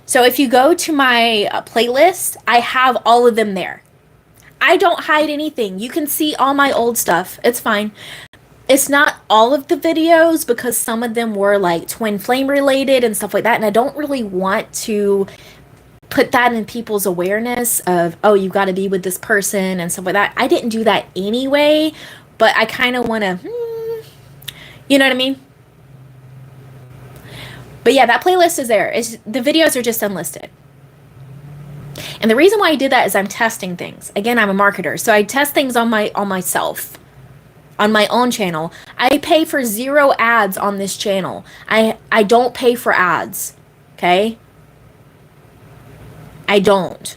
So if you go to my playlist, I have all of them there. I don't hide anything. You can see all my old stuff. It's fine. It's not all of the videos because some of them were like twin flame related and stuff like that. And I don't really want to put that in people's awareness of, oh, you got to be with this person and stuff like that. I didn't do that anyway, but I kind of want to, you know what I mean? But yeah, that playlist is there. The videos are just unlisted. And the reason why I did that is I'm testing things. Again, I'm a marketer, so I test things on myself, on my own channel. I pay for 0 ads on this channel. I don't pay for ads. Okay? I don't.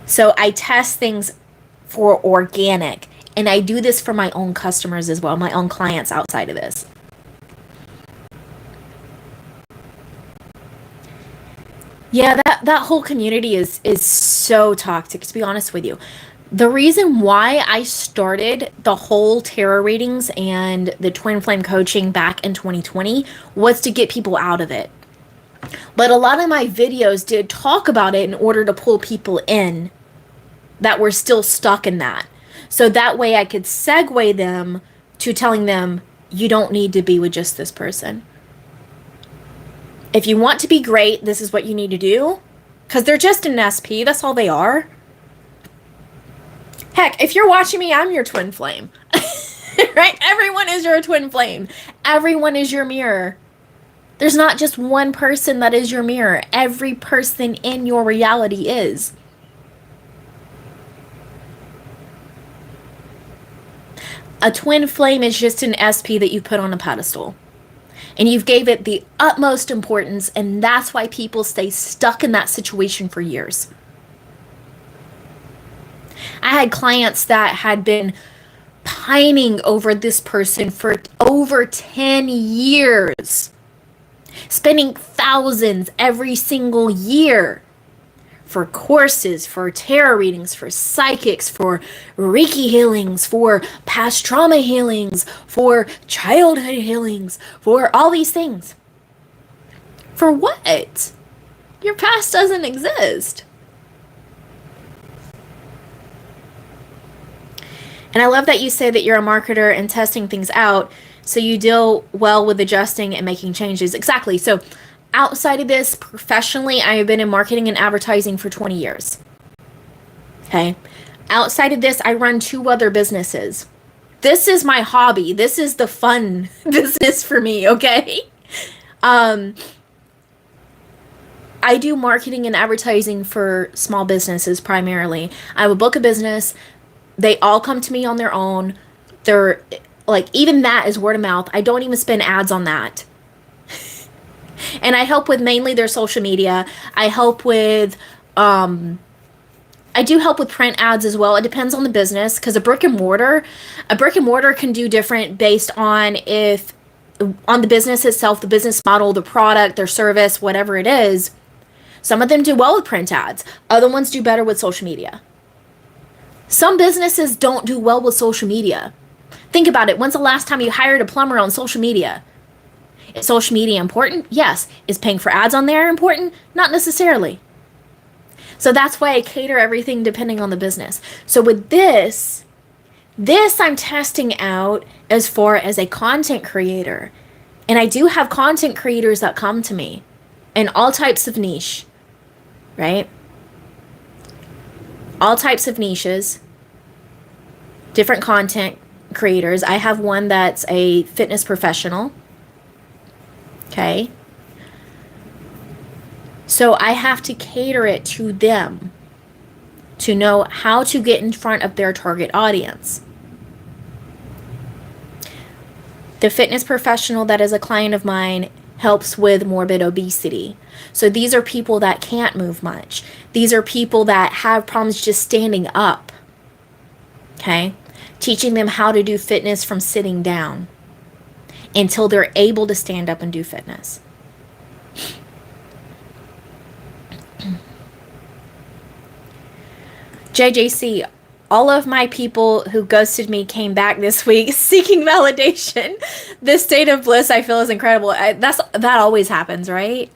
So I test things for organic, and I do this for my own customers as well, my own clients outside of this. Yeah, that whole community is so toxic, to be honest with you. The reason why I started the whole tarot readings and the twin flame coaching back in 2020 was to get people out of it. But a lot of my videos did talk about it in order to pull people in that were still stuck in that. So that way I could segue them to telling them, you don't need to be with just this person. If you want to be great, this is what you need to do. Because they're just an SP. That's all they are. Heck, if you're watching me, I'm your twin flame. Right? Everyone is your twin flame. Everyone is your mirror. There's not just one person that is your mirror. Every person in your reality is. A twin flame is just an SP that you put on a pedestal. And you've gave it the utmost importance, and that's why people stay stuck in that situation for years. I had clients that had been pining over this person for over 10 years, spending thousands every single year for courses, for tarot readings, for psychics, for Reiki healings, for past trauma healings, for childhood healings, for all these things. For what? Your past doesn't exist. And I love that you say that you're a marketer and testing things out, so you deal well with adjusting and making changes. Exactly. So outside of this, professionally, I have been in marketing and advertising for 20 years. Okay. Outside of this, I run 2 other businesses. This is my hobby. This is the fun business for me. Okay. I do marketing and advertising for small businesses primarily. I have a book of business. They all come to me on their own. They're like, even that is word of mouth. I don't even spend ads on that. And I help with mainly their social media. I help with, I do help with print ads as well. It depends on the business, because a brick and mortar can do different based on on the business itself, the business model, the product, their service, whatever it is. Some of them do well with print ads. Other ones do better with social media. Some businesses don't do well with social media. Think about it. When's the last time you hired a plumber on social media? Is social media important? Yes. Is paying for ads on there important? Not necessarily. So that's why I cater everything depending on the business. So with this I'm testing out as far as a content creator. And I do have content creators that come to me in all types of niche, right? All types of niches, different content creators. I have one that's a fitness professional. Okay. So I have to cater it to them to know how to get in front of their target audience. The fitness professional that is a client of mine helps with morbid obesity. So these are people that can't move much. These are people that have problems just standing up. Okay? Teaching them how to do fitness from sitting down until they're able to stand up and do fitness. JJC, all of my people who ghosted me came back this week seeking validation. This state of bliss I feel is incredible. That always happens, right?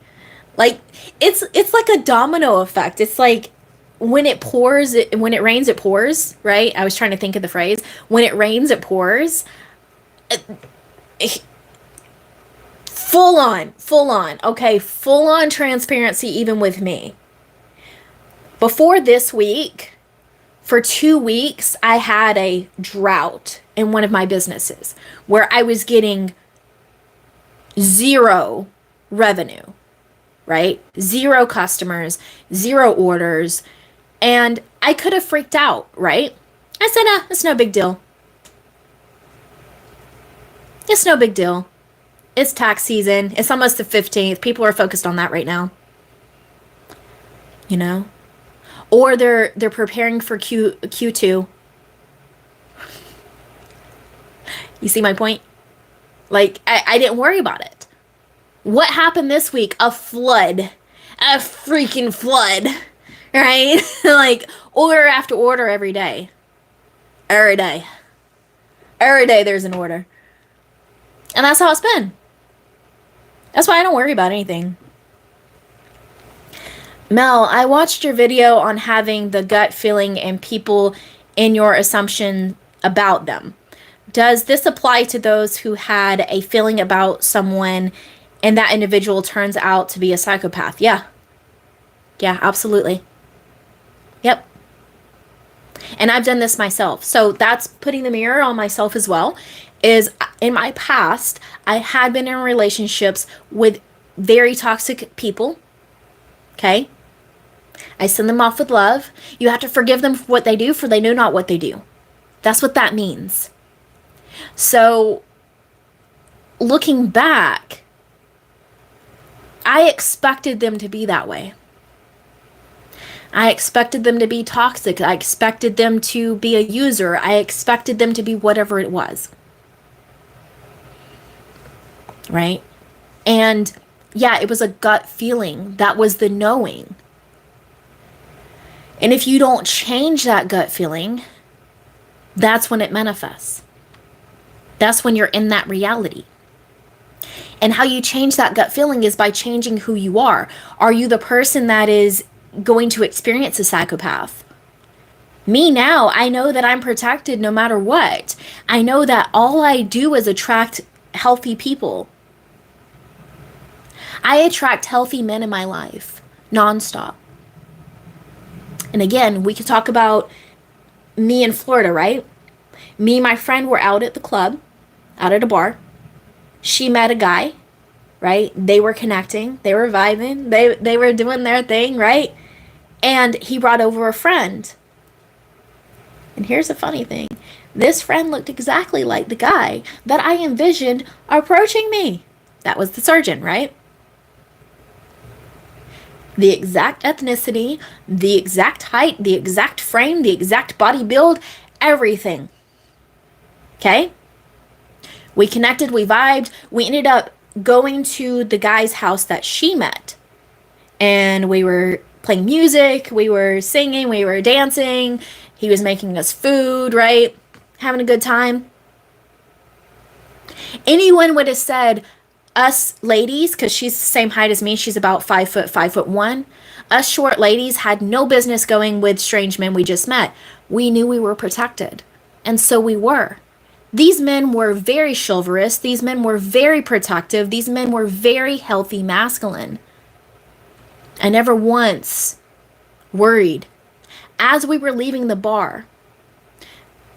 Like it's like a domino effect. It's like when it rains, it pours, right? I was trying to think of the phrase. When it rains, it pours. Full on. Okay, full on transparency even with me. Before this week, for 2 weeks, I had a drought in one of my businesses where I was getting 0 revenue. right? Zero customers, zero orders. And I could have freaked out, right? I said, it's no big deal. It's no big deal. It's tax season. It's almost the 15th. People are focused on that right now. You know? Or they're preparing for Q2. You see my point? Like, I didn't worry about it. What happened this week? A flood. A freaking flood. Right? Like, order after order every day. Every day. Every day there's an order. And that's how it's been. That's why I don't worry about anything. Mel, I watched your video on having the gut feeling and people in your assumption about them. Does this apply to those who had a feeling about someone and that individual turns out to be a psychopath? Yeah. Yeah, absolutely. Yep. And I've done this myself. So that's putting the mirror on myself as well. Is in my past, I had been in relationships with very toxic people. Okay? I send them off with love. You have to forgive them for what they do, for they know not what they do. That's what that means. So, looking back, I expected them to be that way. I expected them to be toxic. I expected them to be a user. I expected them to be whatever it was. Right? And yeah, it was a gut feeling. That was the knowing. And if you don't change that gut feeling, that's when it manifests. That's when you're in that reality. And how you change that gut feeling is by changing who you are. Are you the person that is going to experience a psychopath? Me now, I know that I'm protected no matter what. I know that all I do is attract healthy people. I attract healthy men in my life, nonstop. And again, we could talk about me in Florida, right? Me and my friend were out at the club, out at a bar. She met a guy, right? They were connecting. They were vibing. They were doing their thing, right? And he brought over a friend. And here's the funny thing. This friend looked exactly like the guy that I envisioned approaching me. That was the surgeon, right? The exact ethnicity, the exact height, the exact frame, the exact body build, everything. Okay? We connected, we vibed, we ended up going to the guy's house that she met. And we were playing music, we were singing, we were dancing, he was making us food, right? Having a good time. Anyone would have said, us ladies, because she's the same height as me, she's about 5'1". Us short ladies had no business going with strange men we just met. We knew we were protected. And so we were. These men were very chivalrous. These men were very protective. These men were very healthy masculine. I never once worried. As we were leaving the bar,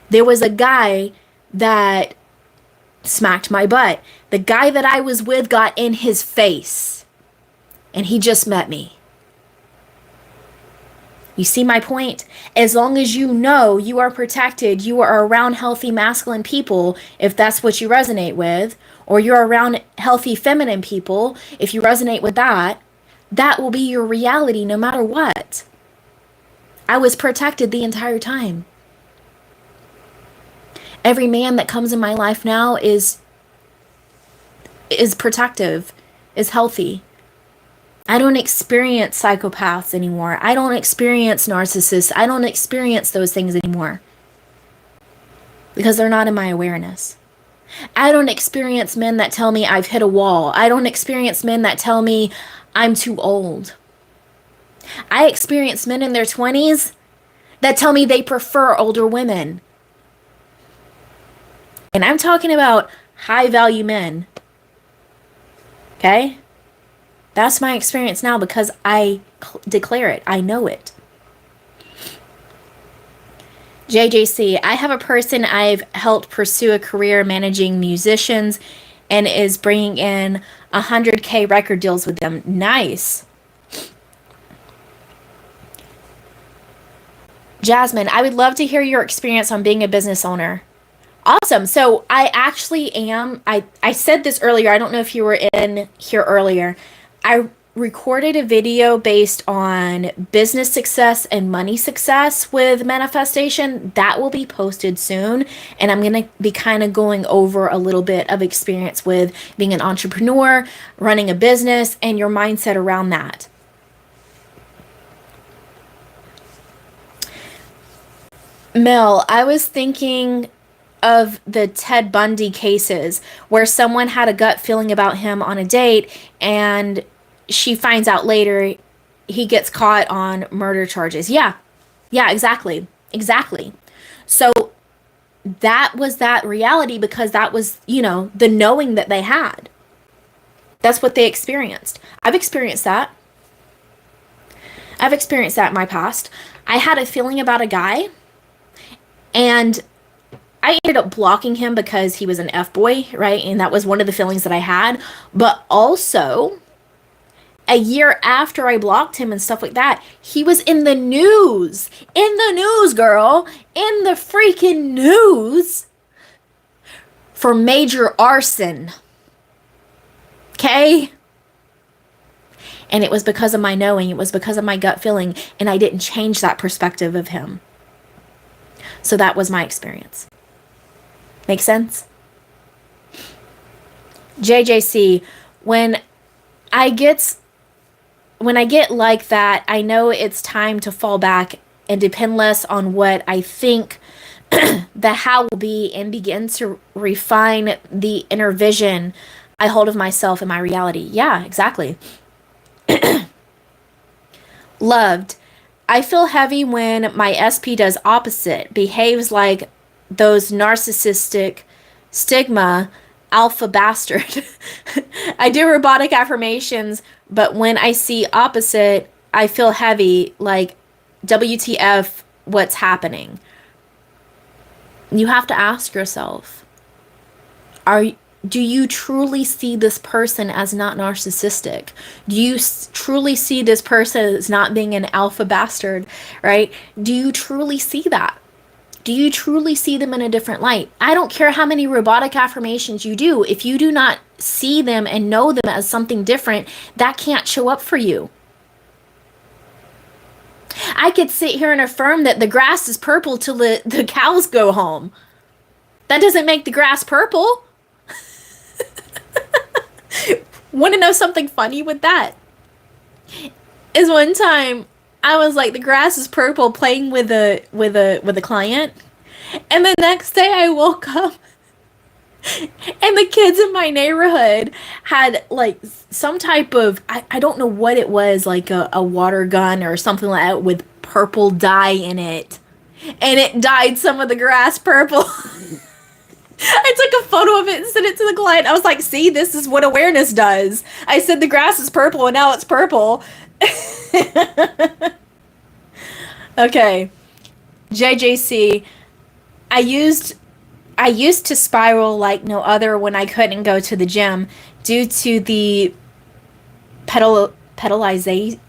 there was a guy that smacked my butt. The guy that I was with got in his face. And he just met me. You see my point? As long as you know you are protected, you are around healthy masculine people, if that's what you resonate with, or you're around healthy feminine people, if you resonate with that, that will be your reality no matter what. I was protected the entire time. Every man that comes in my life now is protective, is healthy. I don't experience psychopaths anymore. I don't experience narcissists. I don't experience those things anymore. Because they're not in my awareness. I don't experience men that tell me I've hit a wall. I don't experience men that tell me I'm too old. I experience men in their 20s that tell me they prefer older women. And I'm talking about high value men. Okay? That's my experience now because I declare it. I know it. JJC, I have a person I've helped pursue a career managing musicians and is bringing in 100K record deals with them. Nice. Jasmine, I would love to hear your experience on being a business owner. Awesome. So I actually am, I said this earlier. I don't know if you were in here earlier. I recorded a video based on business success and money success with manifestation. That will be posted soon. And I'm going to be kind of going over a little bit of experience with being an entrepreneur, running a business, and your mindset around that. Mel, I was thinking of the Ted Bundy cases where someone had a gut feeling about him on a date and she finds out later he gets caught on murder charges. Yeah. Yeah, exactly. Exactly. So that was that reality because that was, the knowing that they had. That's what they experienced. I've experienced that. I've experienced that in my past. I had a feeling about a guy and I ended up blocking him because he was an F-boy, right? And that was one of the feelings that I had. But also, a year after I blocked him and stuff like that, he was in the news. In the news, girl. In the freaking news for major arson. Okay? And it was because of my knowing. It was because of my gut feeling. And I didn't change that perspective of him. So that was my experience. Make sense? JJC, when I get like that, I know it's time to fall back and depend less on what I think the how will be and begin to refine the inner vision I hold of myself and my reality. Yeah, exactly. Loved. I feel heavy when my SP does opposite, behaves like those narcissistic stigma alpha bastard. I do robotic affirmations, but when I see opposite, I feel heavy, like WTF, what's happening? You have to ask yourself, do you truly see this person as not narcissistic? Do you truly see this person as not being an alpha bastard, right? Do you truly see that? Do you truly see them in a different light? I don't care how many robotic affirmations you do. If you do not see them and know them as something different, that can't show up for you. I could sit here and affirm that the grass is purple till the cows go home. That doesn't make the grass purple. Want to know something funny with that? Is one time I was like, the grass is purple, playing with a client, and the next day I woke up and the kids in my neighborhood had like some type of, I don't know what it was, like a water gun or something like that with purple dye in it, and it dyed some of the grass purple. I took a photo of it and sent it to the client. I was like, see, this is what awareness does. I said the grass is purple and now it's purple. Okay. JJC, I used to spiral like no other when I couldn't go to the gym due to the pedalizing.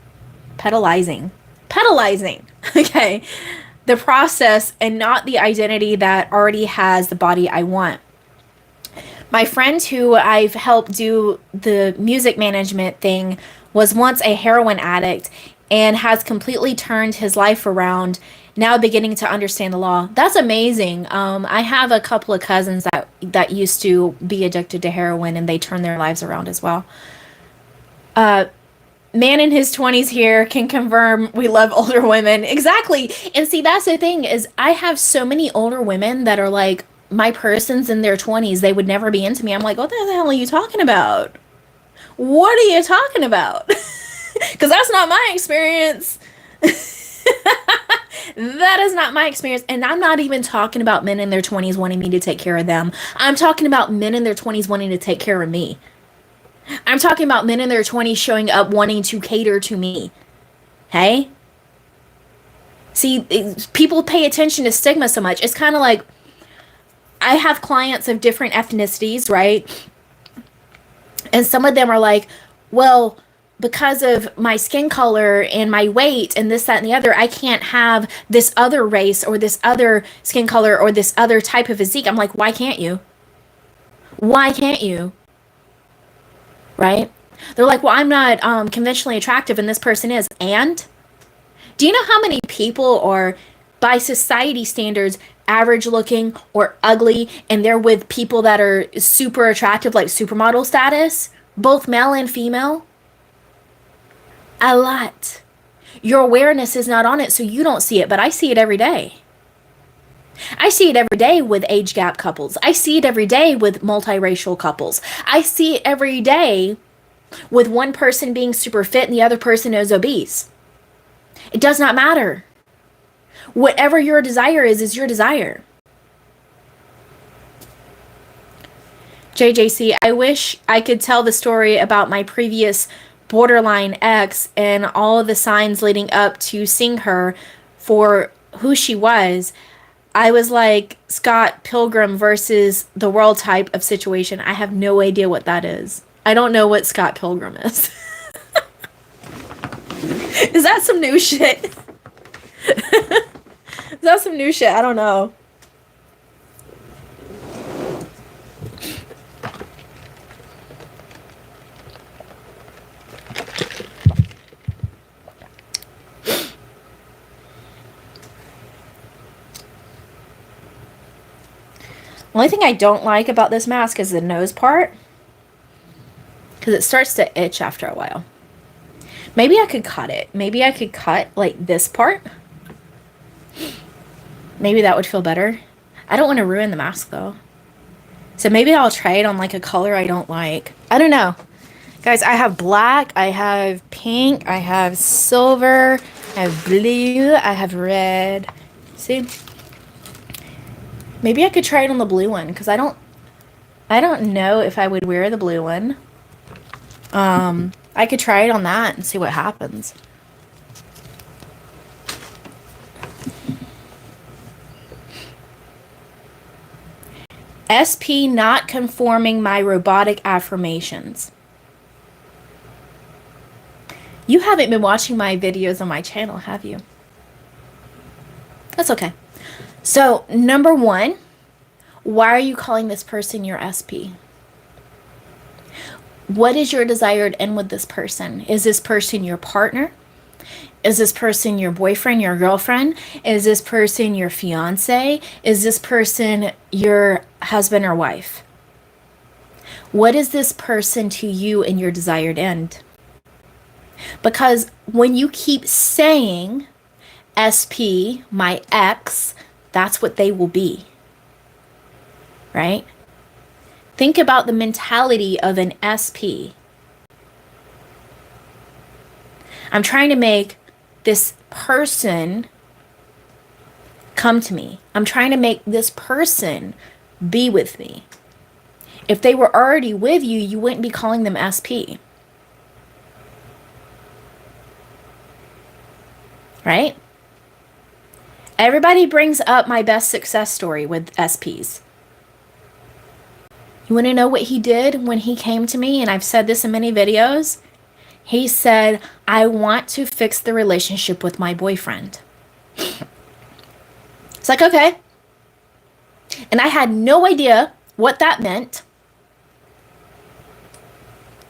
Okay. The process and not the identity that already has the body I want. My friend who I've helped do the music management thing was once a heroin addict and has completely turned his life around, now beginning to understand the law. That's amazing. I have a couple of cousins that used to be addicted to heroin and they turned their lives around as well. Man in his 20s here can confirm we love older women. Exactly. And see, that's the thing is I have so many older women that are like, my person's in their 20s. They would never be into me. I'm like, what the hell are you talking about? What are you talking about? Because that's not my experience. That is not my experience. And I'm not even talking about men in their 20s wanting me to take care of them. I'm talking about men in their 20s wanting to take care of me. I'm talking about men in their 20s showing up wanting to cater to me. Hey? See, people pay attention to stigma so much. It's kind of like, I have clients of different ethnicities, right? And some of them are like, well, because of my skin color and my weight and this, that, and the other, I can't have this other race or this other skin color or this other type of physique. I'm like, why can't you? Why can't you? Right? They're like, well, I'm not conventionally attractive and this person is. And do you know how many people are, by society standards, average looking or ugly, and they're with people that are super attractive, like supermodel status, both male and female? A lot. Your awareness is not on it, so you don't see it, but I see it every day. I see it every day with age gap couples. I see it every day with multiracial couples. I see it every day with one person being super fit and the other person is obese. It does not matter. Whatever your desire is your desire. JJC, I wish I could tell the story about my previous borderline ex and all of the signs leading up to seeing her for who she was. I was like Scott Pilgrim versus the world type of situation. I have no idea what that is. I don't know what Scott Pilgrim is. Is that some new shit? Is that some new shit? I don't know. The only thing I don't like about this mask is the nose part, because it starts to itch after a while. Maybe I could cut it. Maybe I could cut like this part. Maybe that would feel better. I don't want to ruin the mask though. So maybe I'll try it on like a color I don't like. I don't know. Guys, I have black, I have pink, I have silver, I have blue, I have red. See? Maybe I could try it on the blue one, because I don't know if I would wear the blue one. I could try it on that and see what happens. SP not conforming my robotic affirmations. You haven't been watching my videos on my channel, have you? That's okay. So, number one, why are you calling this person your SP? What is your desired end with this person? Is this person your partner? Is this person your boyfriend, your girlfriend? Is this person your fiance? Is this person your husband or wife? What is this person to you in your desired end? Because when you keep saying SP, my ex, that's what they will be. Right? Think about the mentality of an SP. I'm trying to make this person come to me. I'm trying to make this person be with me. If they were already with you, you wouldn't be calling them SP. Right? Everybody brings up my best success story with SPs. You want to know what he did when he came to me? And I've said this in many videos. He said, I want to fix the relationship with my boyfriend. It's like, okay. And I had no idea what that meant.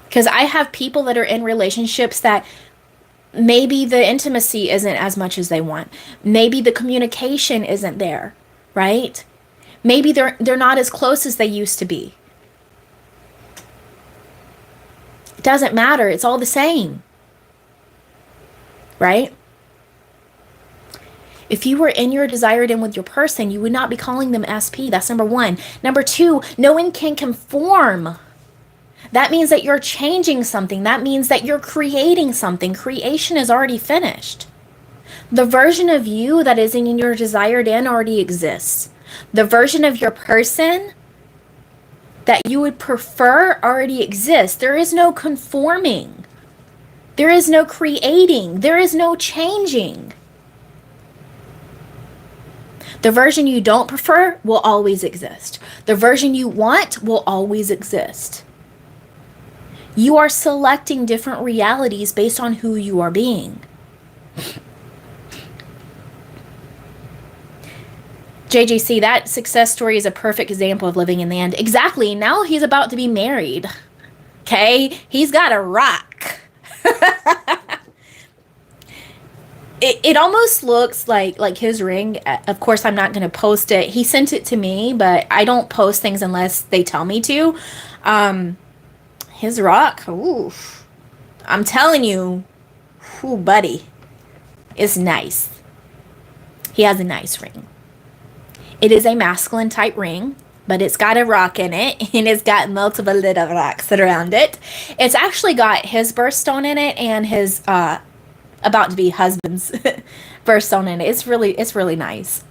Because I have people that are in relationships that maybe the intimacy isn't as much as they want. Maybe the communication isn't there, right? Maybe they're not as close as they used to be. It doesn't matter. It's all the same. Right? If you were in your desired end with your person, you would not be calling them SP. That's number one. Number two, no one can conform. That means that you're changing something. That means that you're creating something. Creation is already finished. The version of you that is in your desired end already exists. The version of your person that you would prefer already exists. There is no conforming. There is no creating. There is no changing. The version you don't prefer will always exist. The version you want will always exist. You are selecting different realities based on who you are being. JJC, that success story is a perfect example of living in the end. Exactly. Now he's about to be married. Okay? He's got a rock. It almost looks like his ring. Of course, I'm not going to post it. He sent it to me, but I don't post things unless they tell me to. His rock, oof. I'm telling you, ooh, buddy, it's nice. He has a nice ring. It is a masculine type ring, but it's got a rock in it, and it's got multiple little rocks around it. It's actually got his birthstone in it and his about to be husband's birthstone in it. It's really nice.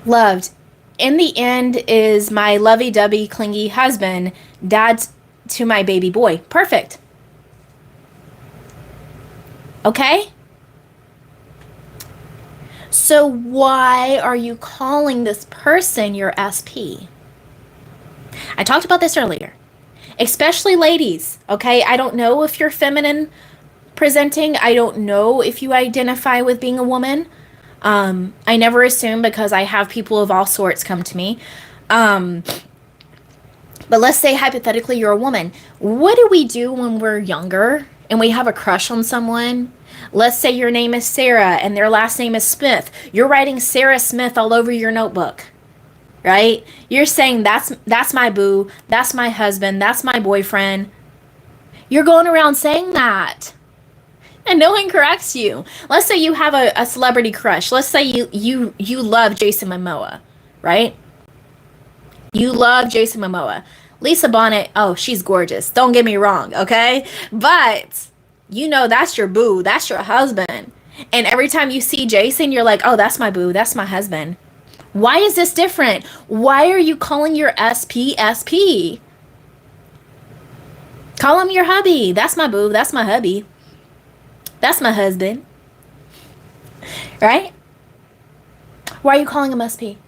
Loved. In the end is my lovey-dovey, clingy husband, dad to my baby boy. Perfect. Okay? So why are you calling this person your SP? I talked about this earlier. Especially ladies, okay? I don't know if you're feminine presenting. I don't know if you identify with being a woman. I never assume because I have people of all sorts come to me. But let's say hypothetically you're a woman. What do we do when we're younger and we have a crush on someone? Let's say your name is Sarah and their last name is Smith. You're writing Sarah Smith all over your notebook, right? You're saying that's my boo, that's my husband, that's my boyfriend. You're going around saying that. And no one corrects you. Let's say you have a celebrity crush. Let's say you love Jason Momoa, right? You love Jason Momoa. Lisa Bonet, oh, she's gorgeous. Don't get me wrong, okay? But you know that's your boo. That's your husband. And every time you see Jason, you're like, oh, that's my boo. That's my husband. Why is this different? Why are you calling your SP SP? Call him your hubby. That's my boo. That's my hubby. That's my husband. Right? Why are you calling him SP?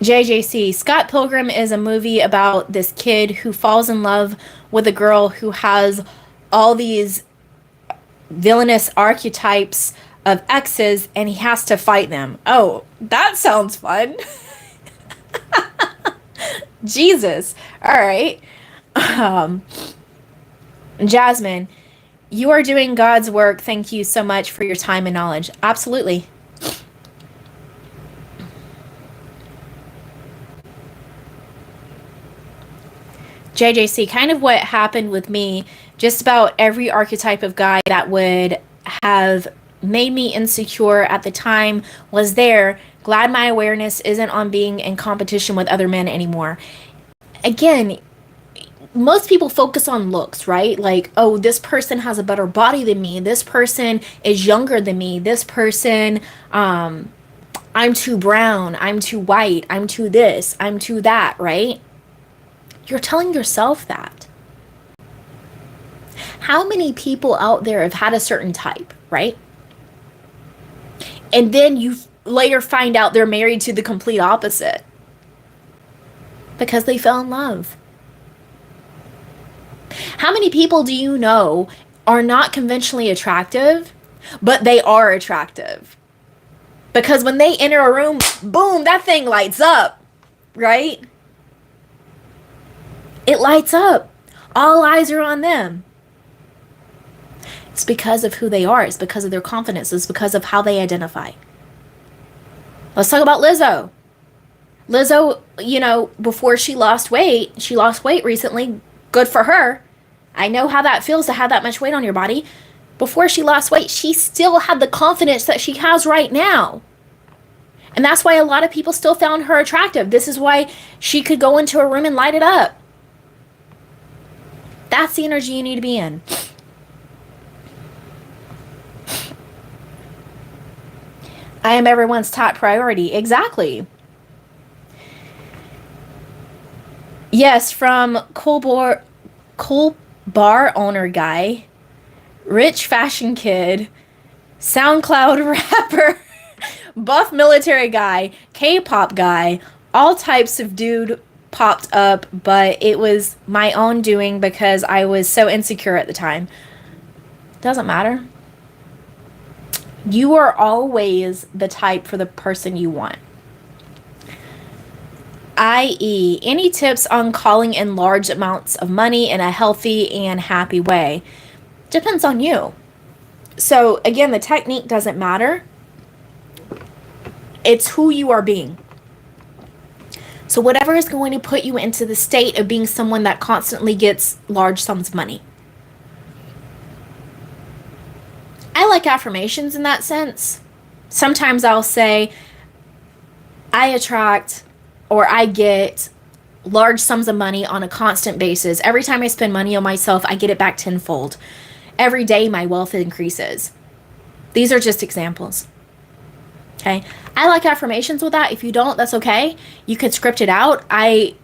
JJC, Scott Pilgrim is a movie about this kid who falls in love with a girl who has all these villainous archetypes of exes and he has to fight them. Oh, that sounds fun. Jesus. All right. Jasmine, you are doing God's work. Thank you so much for your time and knowledge. Absolutely. JJC, kind of what happened with me, just about every archetype of guy that would have made me insecure at the time was there. Glad my awareness isn't on being in competition with other men anymore. Again, most people focus on looks, right? Like, oh, this person has a better body than me. This person is younger than me. This person, I'm too brown. I'm too white. I'm too this. I'm too that, right? You're telling yourself that. How many people out there have had a certain type, right? And then you later find out they're married to the complete opposite because they fell in love. How many people do you know are not conventionally attractive, but they are attractive? Because when they enter a room, boom, that thing lights up, right? It lights up. All eyes are on them. It's because of who they are. It's because of their confidence. It's because of how they identify. Let's talk about Lizzo. Lizzo, you know, before she lost weight recently. Good for her. I know how that feels to have that much weight on your body. Before she lost weight, she still had the confidence that she has right now. And that's why a lot of people still found her attractive. This is why she could go into a room and light it up. That's the energy you need to be in. I am everyone's top priority. Exactly. Yes, from cool bar owner guy, rich fashion kid, SoundCloud rapper, buff military guy, K-pop guy, all types of dude popped up, but it was my own doing because I was so insecure at the time. Doesn't matter. You are always the type for the person you want. I.e., any tips on calling in large amounts of money in a healthy and happy way? Depends on you. So, again, the technique doesn't matter. It's who you are being. So, whatever is going to put you into the state of being someone that constantly gets large sums of money. I like affirmations in that sense. Sometimes I'll say, I attract or I get large sums of money on a constant basis. Every time I spend money on myself, I get it back tenfold. Every day, my wealth increases. These are just examples. Okay? I like affirmations with that. If you don't, that's okay. You could script it out. I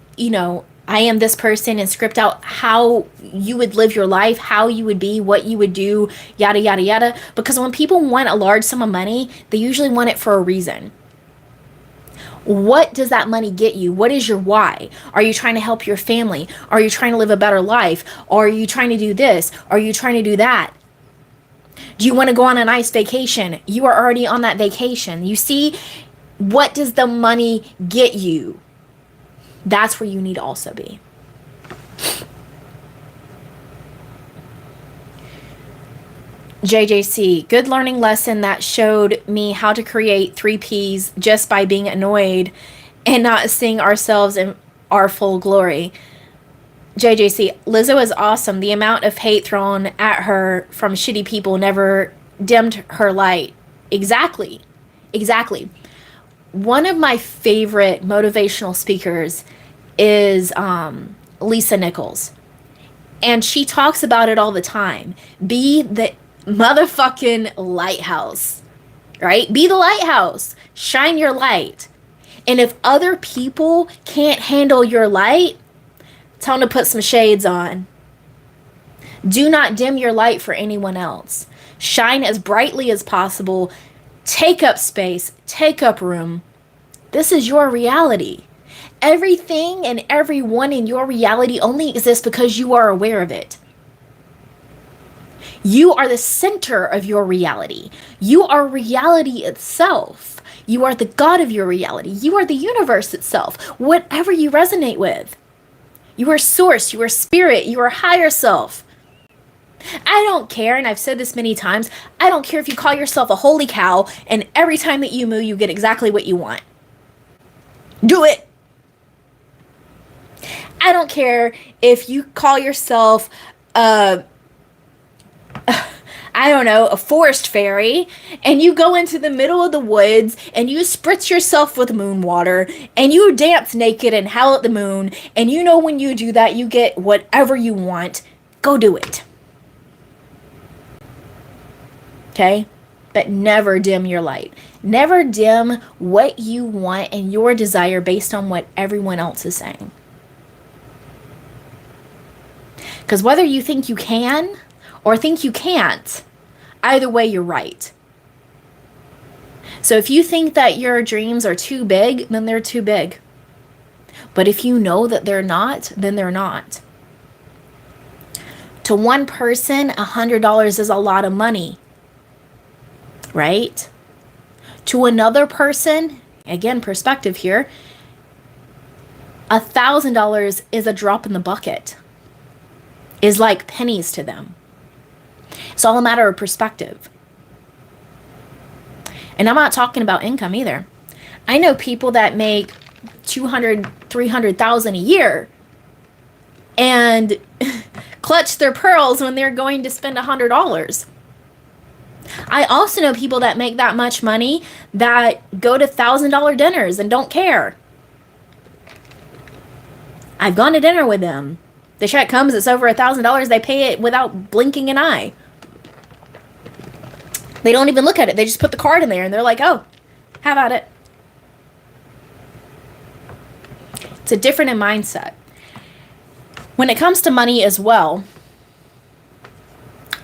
am this person, and script out how you would live your life, how you would be, what you would do, yada, yada, yada. Because when people want a large sum of money, they usually want it for a reason. What does that money get you? What is your why? Are you trying to help your family? Are you trying to live a better life? Or are you trying to do this? Are you trying to do that? Do you want to go on a nice vacation? You are already on that vacation. You see, what does the money get you? That's where you need to also be. JJC, good learning lesson that showed me how to create 3 Ps just by being annoyed and not seeing ourselves in our full glory. JJC, Lizzo is awesome. The amount of hate thrown at her from shitty people never dimmed her light. Exactly. One of my favorite motivational speakers is Lisa Nichols. And she talks about it all the time. Be the motherfucking lighthouse, right? Be the lighthouse. Shine your light. And if other people can't handle your light, tell them to put some shades on. Do not dim your light for anyone else. Shine as brightly as possible. Take up space. Take up room. This is your reality. Everything and everyone in your reality only exists because you are aware of it. You are the center of your reality. You are reality itself. You are the God of your reality. You are the universe itself. Whatever you resonate with. You are source. You are spirit. You are higher self. I don't care, and I've said this many times, I don't care if you call yourself a holy cow and every time that you moo, you get exactly what you want. Do it. I don't care if you call yourself a forest fairy, and you go into the middle of the woods and you spritz yourself with moon water and you dance naked and howl at the moon, and you know when you do that you get whatever you want. Go do it. Okay? But never dim your light. Never dim what you want and your desire based on what everyone else is saying. Because whether you think you can or think you can't, either way, you're right. So if you think that your dreams are too big, then they're too big. But if you know that they're not, then they're not. To one person, $100 is a lot of money, right? To another person, again, perspective here, $1,000 is a drop in the bucket. Is like pennies to them. It's all a matter of perspective. And I'm not talking about income either. I know people that make $200,000, $300,000 a year and clutch their pearls when they're going to spend $100. I also know people that make that much money that go to $1,000 dinners and don't care. I've gone to dinner with them. The check comes, it's over $1,000. They pay it without blinking an eye. They don't even look at it. They just put the card in there and they're like, oh, have at it. It's a different in mindset. When it comes to money as well,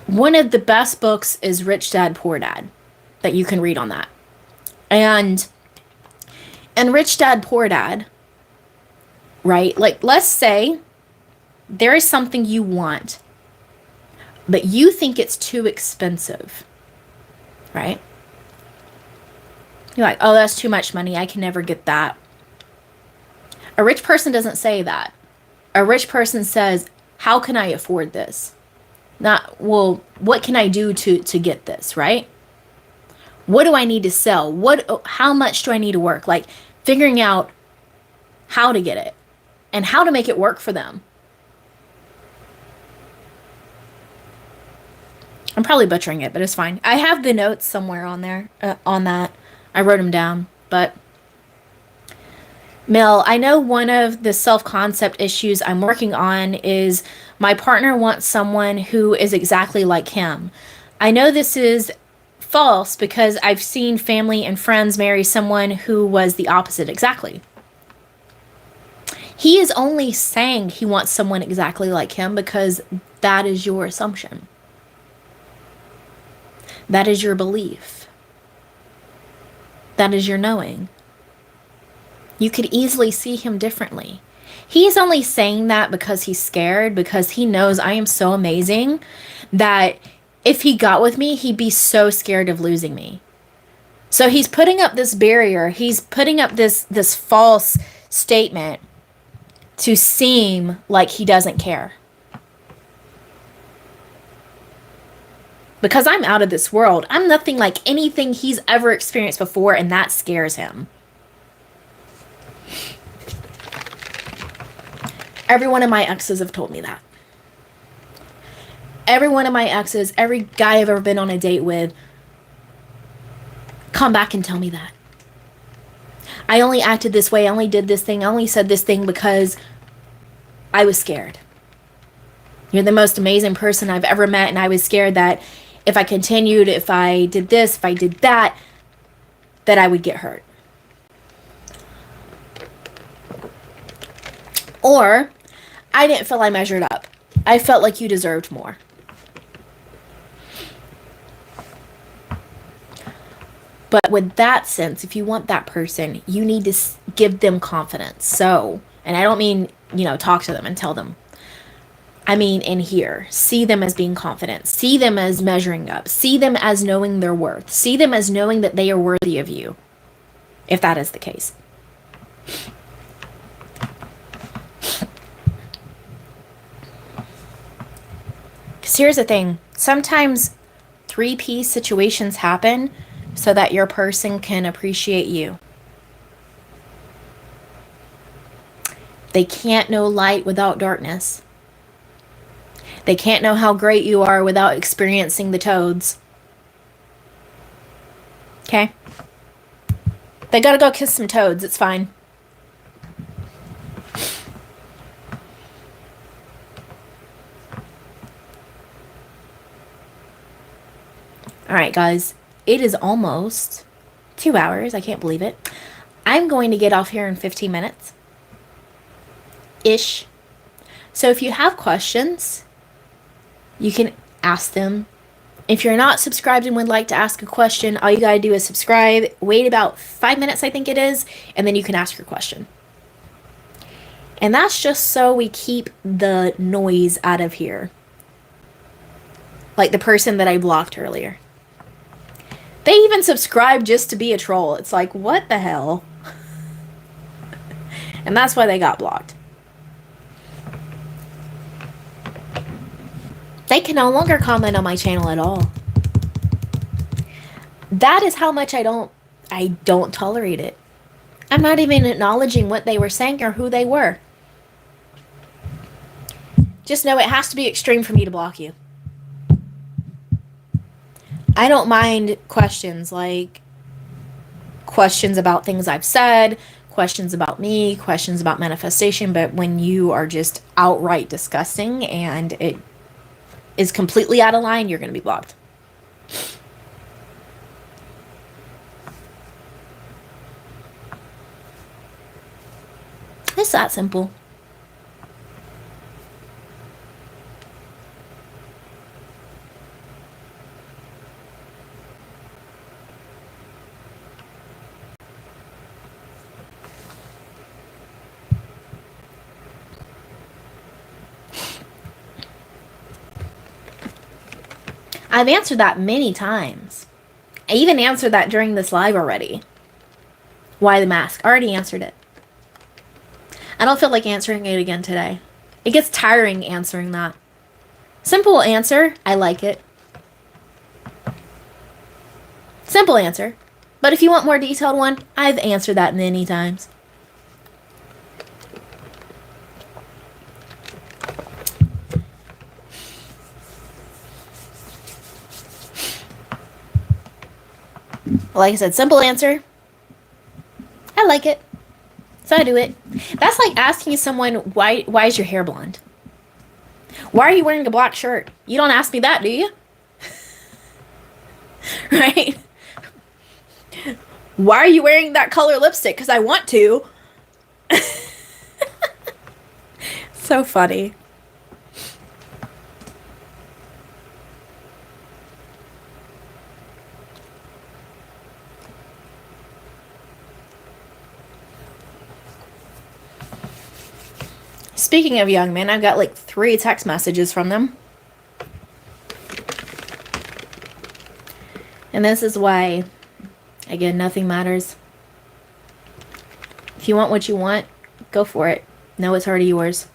one of the best books is Rich Dad, Poor Dad that you can read on that. And rich dad, poor dad, right? Like, let's say there is something you want, but you think it's too expensive, right? You're like, oh, that's too much money. I can never get that. A rich person doesn't say that. A rich person says, how can I afford this? Not, well, what can I do to get this, right? What do I need to sell? How much do I need to work? Like, figuring out how to get it and how to make it work for them. I'm probably butchering it, but it's fine. I have the notes somewhere on there, on that. I wrote them down. But Mel, I know one of the self-concept issues I'm working on is my partner wants someone who is exactly like him. I know this is false because I've seen family and friends marry someone who was the opposite exactly. He is only saying he wants someone exactly like him because that is your assumption. That is your belief. That is your knowing. You could easily see him differently. He's only saying that because he's scared, because he knows I am so amazing that if he got with me, he'd be so scared of losing me. So he's putting up this barrier. He's putting up this false statement to seem like he doesn't care. Because I'm out of this world. I'm nothing like anything he's ever experienced before, and that scares him. Every one of my exes have told me that. Every one of my exes, every guy I've ever been on a date with, come back and tell me that. I only acted this way, I only did this thing, I only said this thing because I was scared. You're the most amazing person I've ever met, and I was scared that if I continued, if I did this, if I did that, that I would get hurt. Or, I didn't feel I measured up. I felt like you deserved more. But with that sense, if you want that person, you need to give them confidence. So, and I don't mean, talk to them and tell them. I mean, in here, see them as being confident. See them as measuring up. See them as knowing their worth. See them as knowing that they are worthy of you, if that is the case. Because here's the thing. Sometimes 3P situations happen so that your person can appreciate you. They can't know light without darkness. They can't know how great you are without experiencing the toads. Okay? They gotta go kiss some toads. It's fine. Alright, guys. It is almost 2 hours. I can't believe it. I'm going to get off here in 15 minutes. Ish. So if you have questions, you can ask them. If you're not subscribed and would like to ask a question, all you gotta do is subscribe, wait about 5 minutes, I think it is, and then you can ask your question. And that's just so we keep the noise out of here. Like the person that I blocked earlier. They even subscribed just to be a troll. It's like, what the hell? And that's why they got blocked. They can no longer comment on my channel at all. That is how much I don't tolerate it. I'm not even acknowledging what they were saying or who they were. Just know it has to be extreme for me to block you. I don't mind questions, like questions about things I've said, questions about me, questions about manifestation, but when you are just outright disgusting and it is completely out of line, you're going to be blocked. It's that simple. I've answered that many times. I even answered that during this live already. Why the mask? I already answered it. I don't feel like answering it again today. It gets tiring answering that. Simple answer. I like it. Simple answer. But if you want more detailed one, I've answered that many times. Like I said, simple answer. I like it. So I do it. That's like asking someone, why is your hair blonde? Why are you wearing a black shirt? You don't ask me that, do you? Right? Why are you wearing that color lipstick? Because I want to. So funny. Speaking of young men, I've got like 3 text messages from them. And this is why, again, nothing matters. If you want what you want, go for it. No, it's already yours.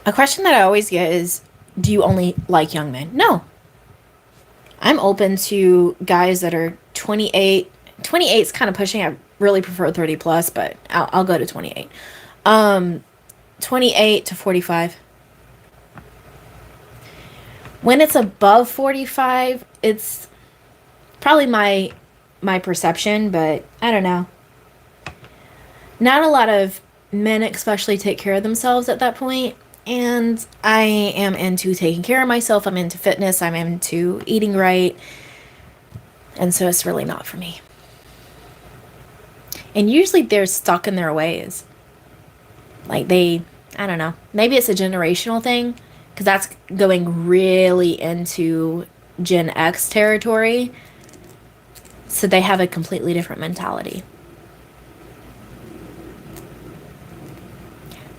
A question that I always get is, do you only like young men? No. I'm open to guys that are 28. 28 is kind of pushing. I really prefer 30 plus, but I'll go to 28. 28 to 45. When it's above 45, it's probably my perception, but I don't know. Not a lot of men especially take care of themselves at that point. And I am into taking care of myself. I'm into fitness. I'm into eating right. And so it's really not for me. And usually they're stuck in their ways. Like I don't know. Maybe it's a generational thing. Because that's going really into Gen X territory. So they have a completely different mentality.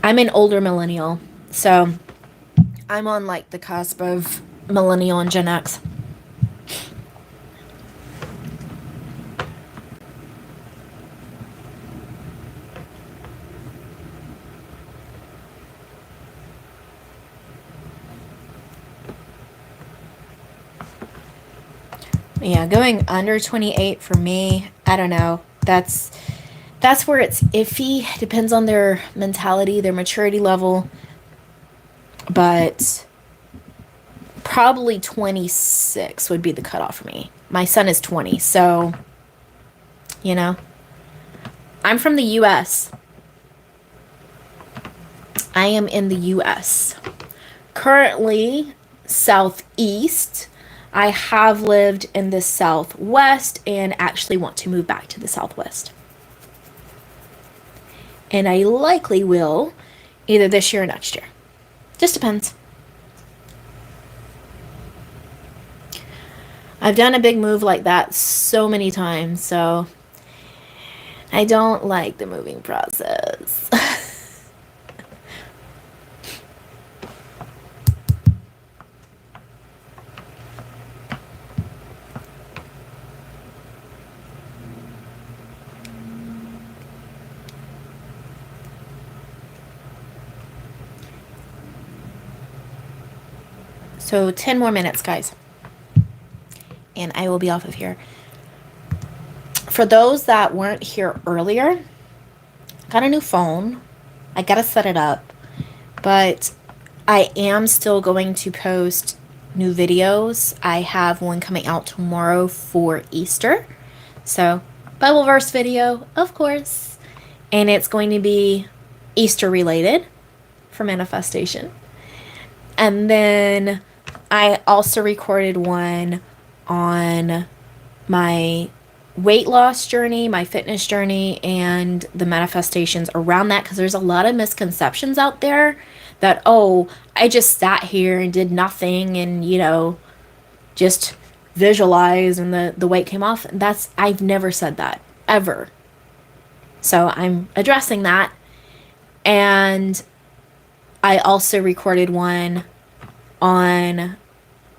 I'm an older millennial. So I'm on like the cusp of millennial and Gen X. Yeah, going under 28 for me, I don't know. That's where it's iffy. Depends on their mentality, their maturity level. But probably 26 would be the cutoff for me. My son is 20, so, you know. I'm from the U.S. I am in the U.S. Currently, Southeast. I have lived in the Southwest and actually want to move back to the Southwest. And I likely will either this year or next year. Just depends. I've done a big move like that so many times, so I don't like the moving process. So 10 more minutes, guys. And I will be off of here. For those that weren't here earlier, I got a new phone. I got to set it up. But I am still going to post new videos. I have one coming out tomorrow for Easter. So, Bible verse video, of course. And it's going to be Easter related for manifestation. And then I also recorded one on my weight loss journey, my fitness journey, and the manifestations around that, because there's a lot of misconceptions out there that, oh, I just sat here and did nothing and, you know, just visualize and the weight came off. I've never said that, ever. So I'm addressing that. And I also recorded one on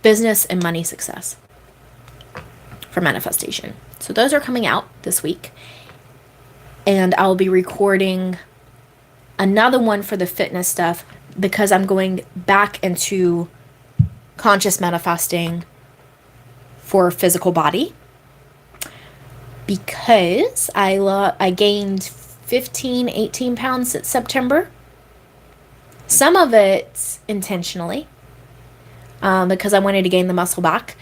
business and money success for manifestation. So those are coming out this week. And I'll be recording another one for the fitness stuff because I'm going back into conscious manifesting for physical body. Because I gained 15, 18 pounds in September. Some of it intentionally, because I wanted to gain the muscle back.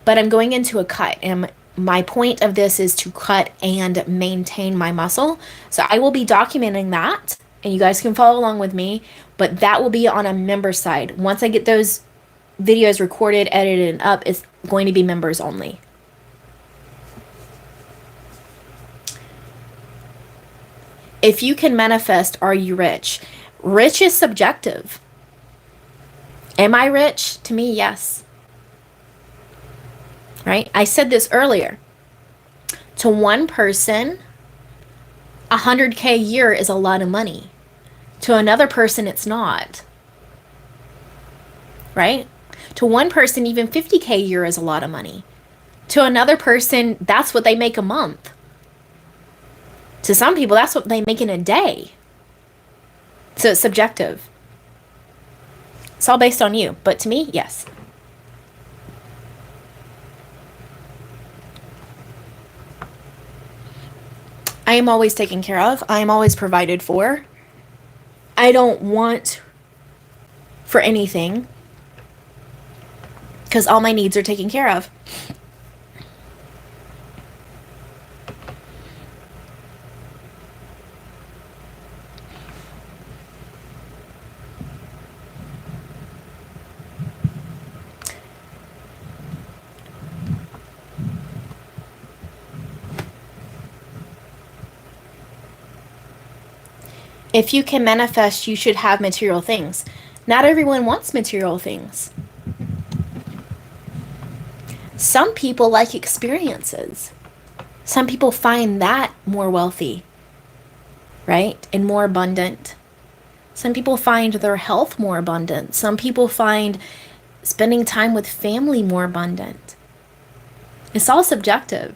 But I'm going into a cut, and my point of this is to cut and maintain my muscle. So I will be documenting that, and you guys can follow along with me, but that will be on a member side. Once I get those videos recorded, edited, and up, it's going to be members only. If you can manifest, are you rich? Rich is subjective. Am I rich? To me, yes. Right? I said this earlier. To one person, 100K a year is a lot of money. To another person, it's not. Right? To one person, even 50K a year is a lot of money. To another person, that's what they make a month. To some people, that's what they make in a day. So it's subjective. It's all based on you. But to me, yes. I am always taken care of. I am always provided for. I don't want for anything because all my needs are taken care of. If you can manifest, you should have material things. Not everyone wants material things. Some people like experiences. Some people find that more wealthy, right? And more abundant. Some people find their health more abundant. Some people find spending time with family more abundant. It's all subjective.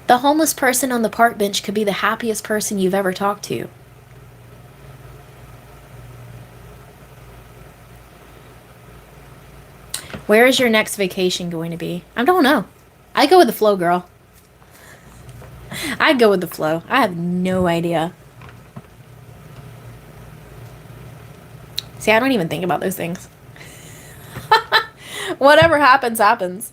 The homeless person on the park bench could be the happiest person you've ever talked to. Where is your next vacation going to be? I don't know. I go with the flow, girl. I go with the flow. I have no idea. See, I don't even think about those things. Whatever happens, happens.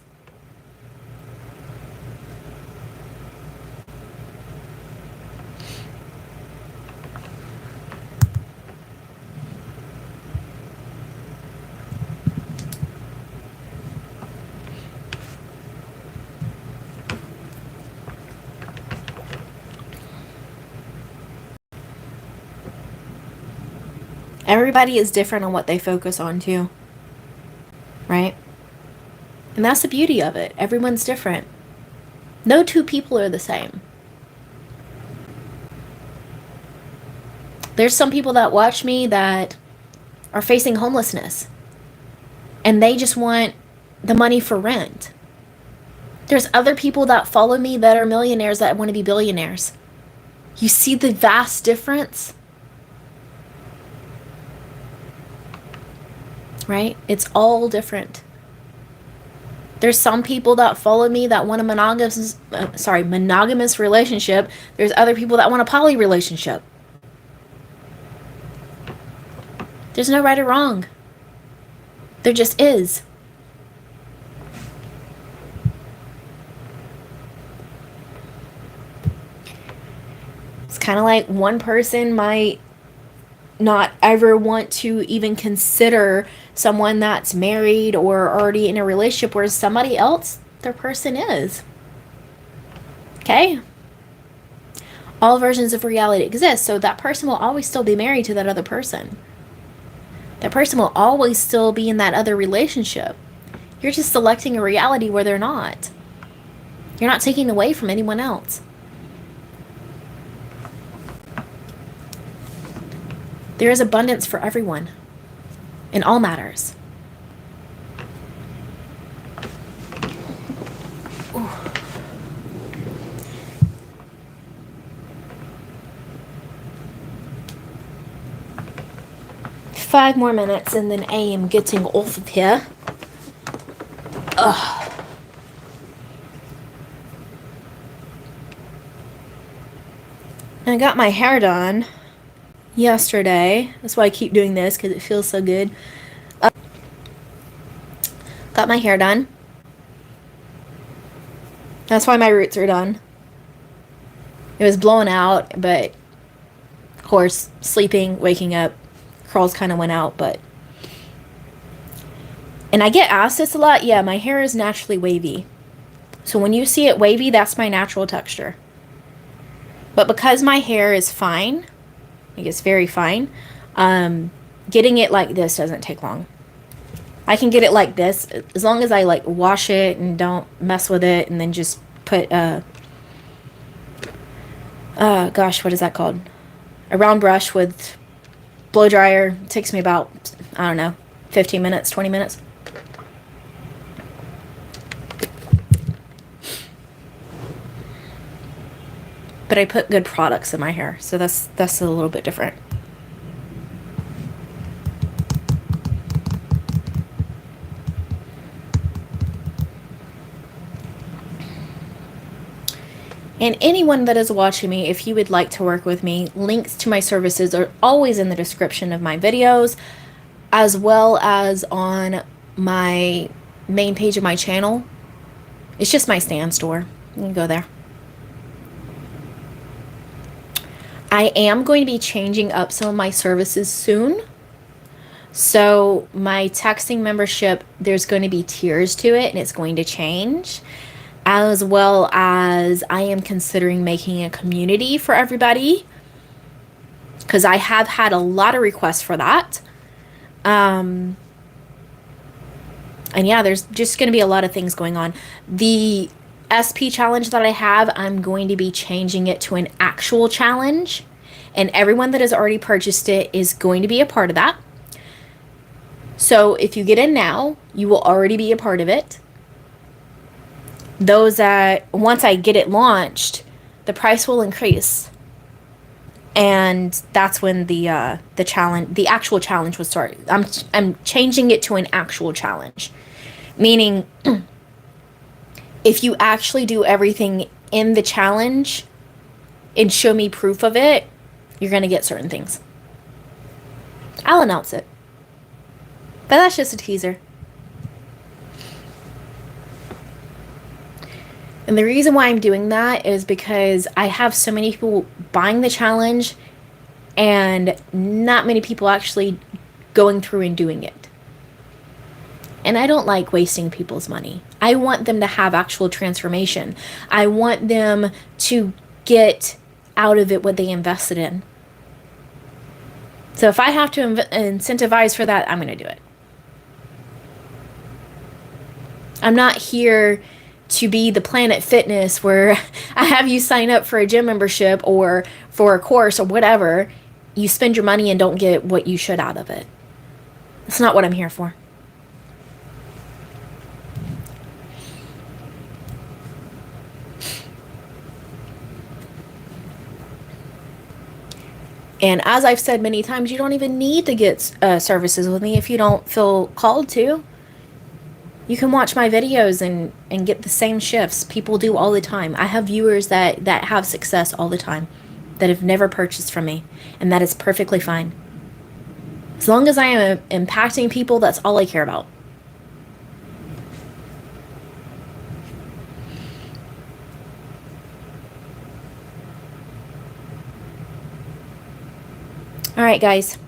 Everybody is different on what they focus on too, right? And that's the beauty of it. Everyone's different. No two people are the same. There's some people that watch me that are facing homelessness and they just want the money for rent. There's other people that follow me that are millionaires that want to be billionaires. You see the vast difference? Right? It's all different. There's some people that follow me that want a monogamous relationship. There's other people that want a poly relationship. There's no right or wrong. There just is. It's kind of like one person might not ever want to even consider someone that's married or already in a relationship, whereas somebody else, their person is. Okay? All versions of reality exist, so that person will always still be married to that other person. That person will always still be in that other relationship. You're just selecting a reality where they're not. You're not taking away from anyone else. There is abundance for everyone in all matters. Ooh. 5 more minutes and then I am getting off of here. Ugh. I got my hair done yesterday. That's why I keep doing this, because it feels so good. Got my hair done. That's why my roots are done. It was blowing out, but of course, sleeping, waking up, curls kind of went out, but... And I get asked this a lot. Yeah, my hair is naturally wavy. So when you see it wavy, that's my natural texture. But because my hair is fine, like it's very fine, getting it like this doesn't take long. I can get it like this as long as I like wash it and don't mess with it, and then just put gosh, what is that called? A round brush with blow dryer. It takes me about, I don't know, 15 minutes, 20 minutes. But I put good products in my hair, so that's a little bit different. And anyone that is watching me, if you would like to work with me, links to my services are always in the description of my videos, as well as on my main page of my channel. It's just my stand store. You can go there. I am going to be changing up some of my services soon. So my texting membership, there's going to be tiers to it, and it's going to change. As well as I am considering making a community for everybody, because I have had a lot of requests for that. And yeah, there's just going to be a lot of things going on. The SP challenge that I have, I'm going to be changing it to an actual challenge, and everyone that has already purchased it is going to be a part of that. So if you get in now, you will already be a part of it. Those that, once I get it launched, the price will increase, and that's when the challenge, the actual challenge, will start. I'm changing it to an actual challenge, meaning if you actually do everything in the challenge and show me proof of it, you're gonna get certain things. I'll announce it, but that's just a teaser. And the reason why I'm doing that is because I have so many people buying the challenge and not many people actually going through and doing it. And I don't like wasting people's money. I want them to have actual transformation. I want them to get out of it what they invested in. So if I have to incentivize for that, I'm going to do it. I'm not here to be the Planet Fitness where I have you sign up for a gym membership or for a course or whatever. You spend your money and don't get what you should out of it. That's not what I'm here for. And as I've said many times, you don't even need to get services with me if you don't feel called to. You can watch my videos and get the same shifts people do all the time. I have viewers that have success all the time that have never purchased from me, and that is perfectly fine. As long as I am impacting people, that's all I care about. All right, guys.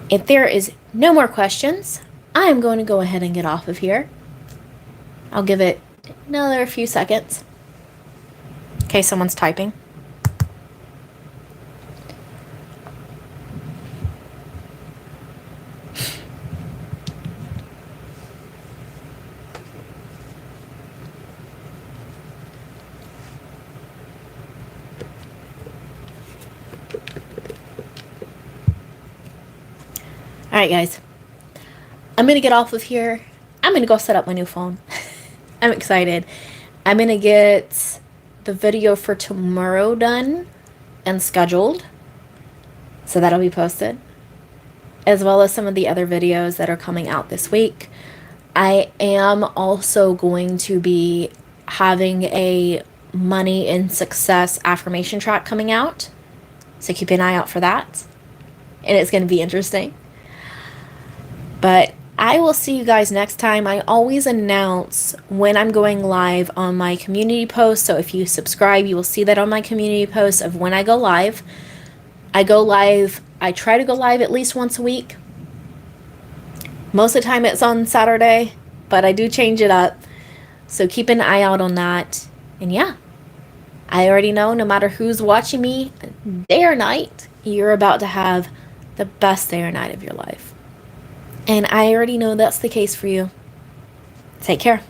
If there is no more questions, I'm going to go ahead and get off of here. I'll give it another few seconds. Okay, someone's typing. Alright, guys. I'm going to get off of here. I'm going to go set up my new phone. I'm excited. I'm going to get the video for tomorrow done and scheduled. So that'll be posted. As well as some of the other videos that are coming out this week. I am also going to be having a money and success affirmation track coming out. So keep an eye out for that. And it's going to be interesting. But I will see you guys next time. I always announce when I'm going live on my community post. So if you subscribe, you will see that on my community post of when I go live. I try to go live at least once a week. Most of the time it's on Saturday, but I do change it up. So keep an eye out on that. And yeah, I already know no matter who's watching me, day or night, you're about to have the best day or night of your life. And I already know that's the case for you. Take care.